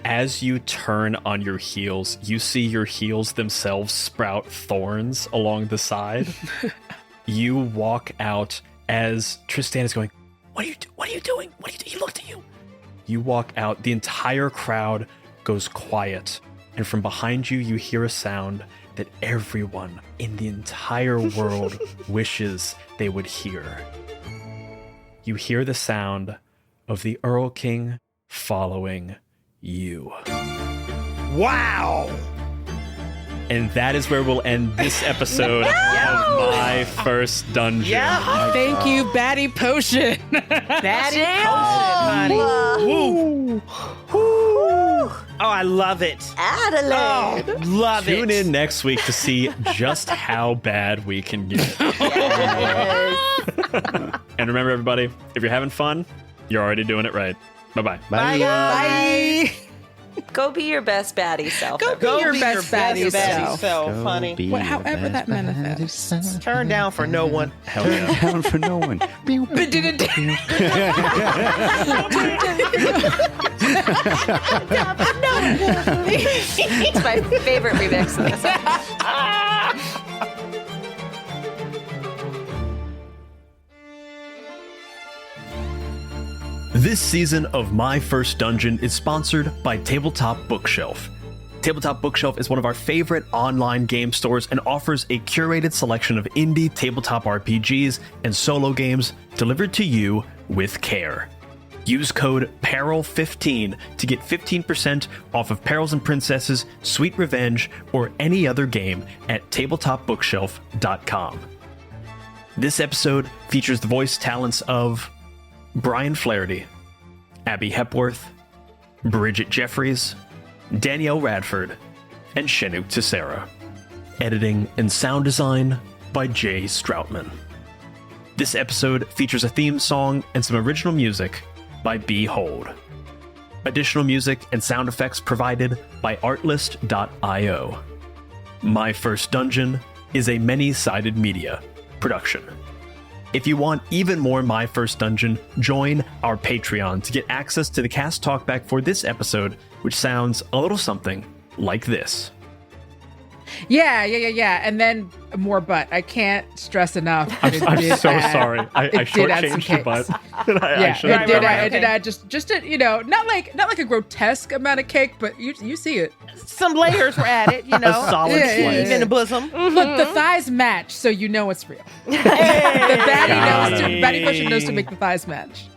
As you turn on your heels, you see your heels themselves sprout thorns along the side. You walk out as Tristan is going, What are you doing? He looked at you. You walk out. The entire crowd goes quiet. And from behind you, you hear a sound that everyone in the entire world wishes they would hear. You hear the sound of the Earl King following you. Wow. And that is where we'll end this episode of My First Dungeon. Yeah. Thank you, baddie potion. Baddie potion, honey. Woo. Woo. Oh, I love it. Adelaide. Oh, love it. Tune in next week to see just how bad we can get. And remember, everybody, if you're having fun, you're already doing it right. Bye-bye. Bye, guys. Bye. Go be your best baddie self. Go everybody. be your best baddie self. honey. However that manifests. Turn down for no one. Hell yeah. Down for no one. It's my favorite remix of this. This season of My First Dungeon is sponsored by Tabletop Bookshelf. Tabletop Bookshelf is one of our favorite online game stores and offers a curated selection of indie tabletop RPGs and solo games delivered to you with care. Use code PERIL15 to get 15% off of Perils and Princesses, Sweet Revenge, or any other game at tabletopbookshelf.com. This episode features the voice talents of Brian Flaherty, Abby Hepworth, Bridget Jeffries, Danielle Radford, and Chinook Tessera. Editing and sound design by Jay Stroutman. This episode features a theme song and some original music by B. Hold. Additional music and sound effects provided by artlist.io. My First Dungeon is a many-sided media production. If you want even more My First Dungeon, join our Patreon to get access to the cast talkback for this episode, which sounds a little something like this. Yeah. And then more butt. I can't stress enough. that it I'm did so add- sorry. I it did add some shortchanged the cakes. butt. Yeah, should it did. right, It did add just a, not like a grotesque amount of cake, but you see it. Some layers were added, you know. A solid Yeah, yeah, slice. In the bosom. Look, the thighs match, so you know it's real. The baddie potion knows to make the thighs match.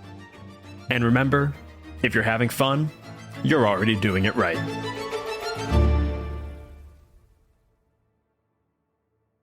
And remember, if you're having fun, you're already doing it right.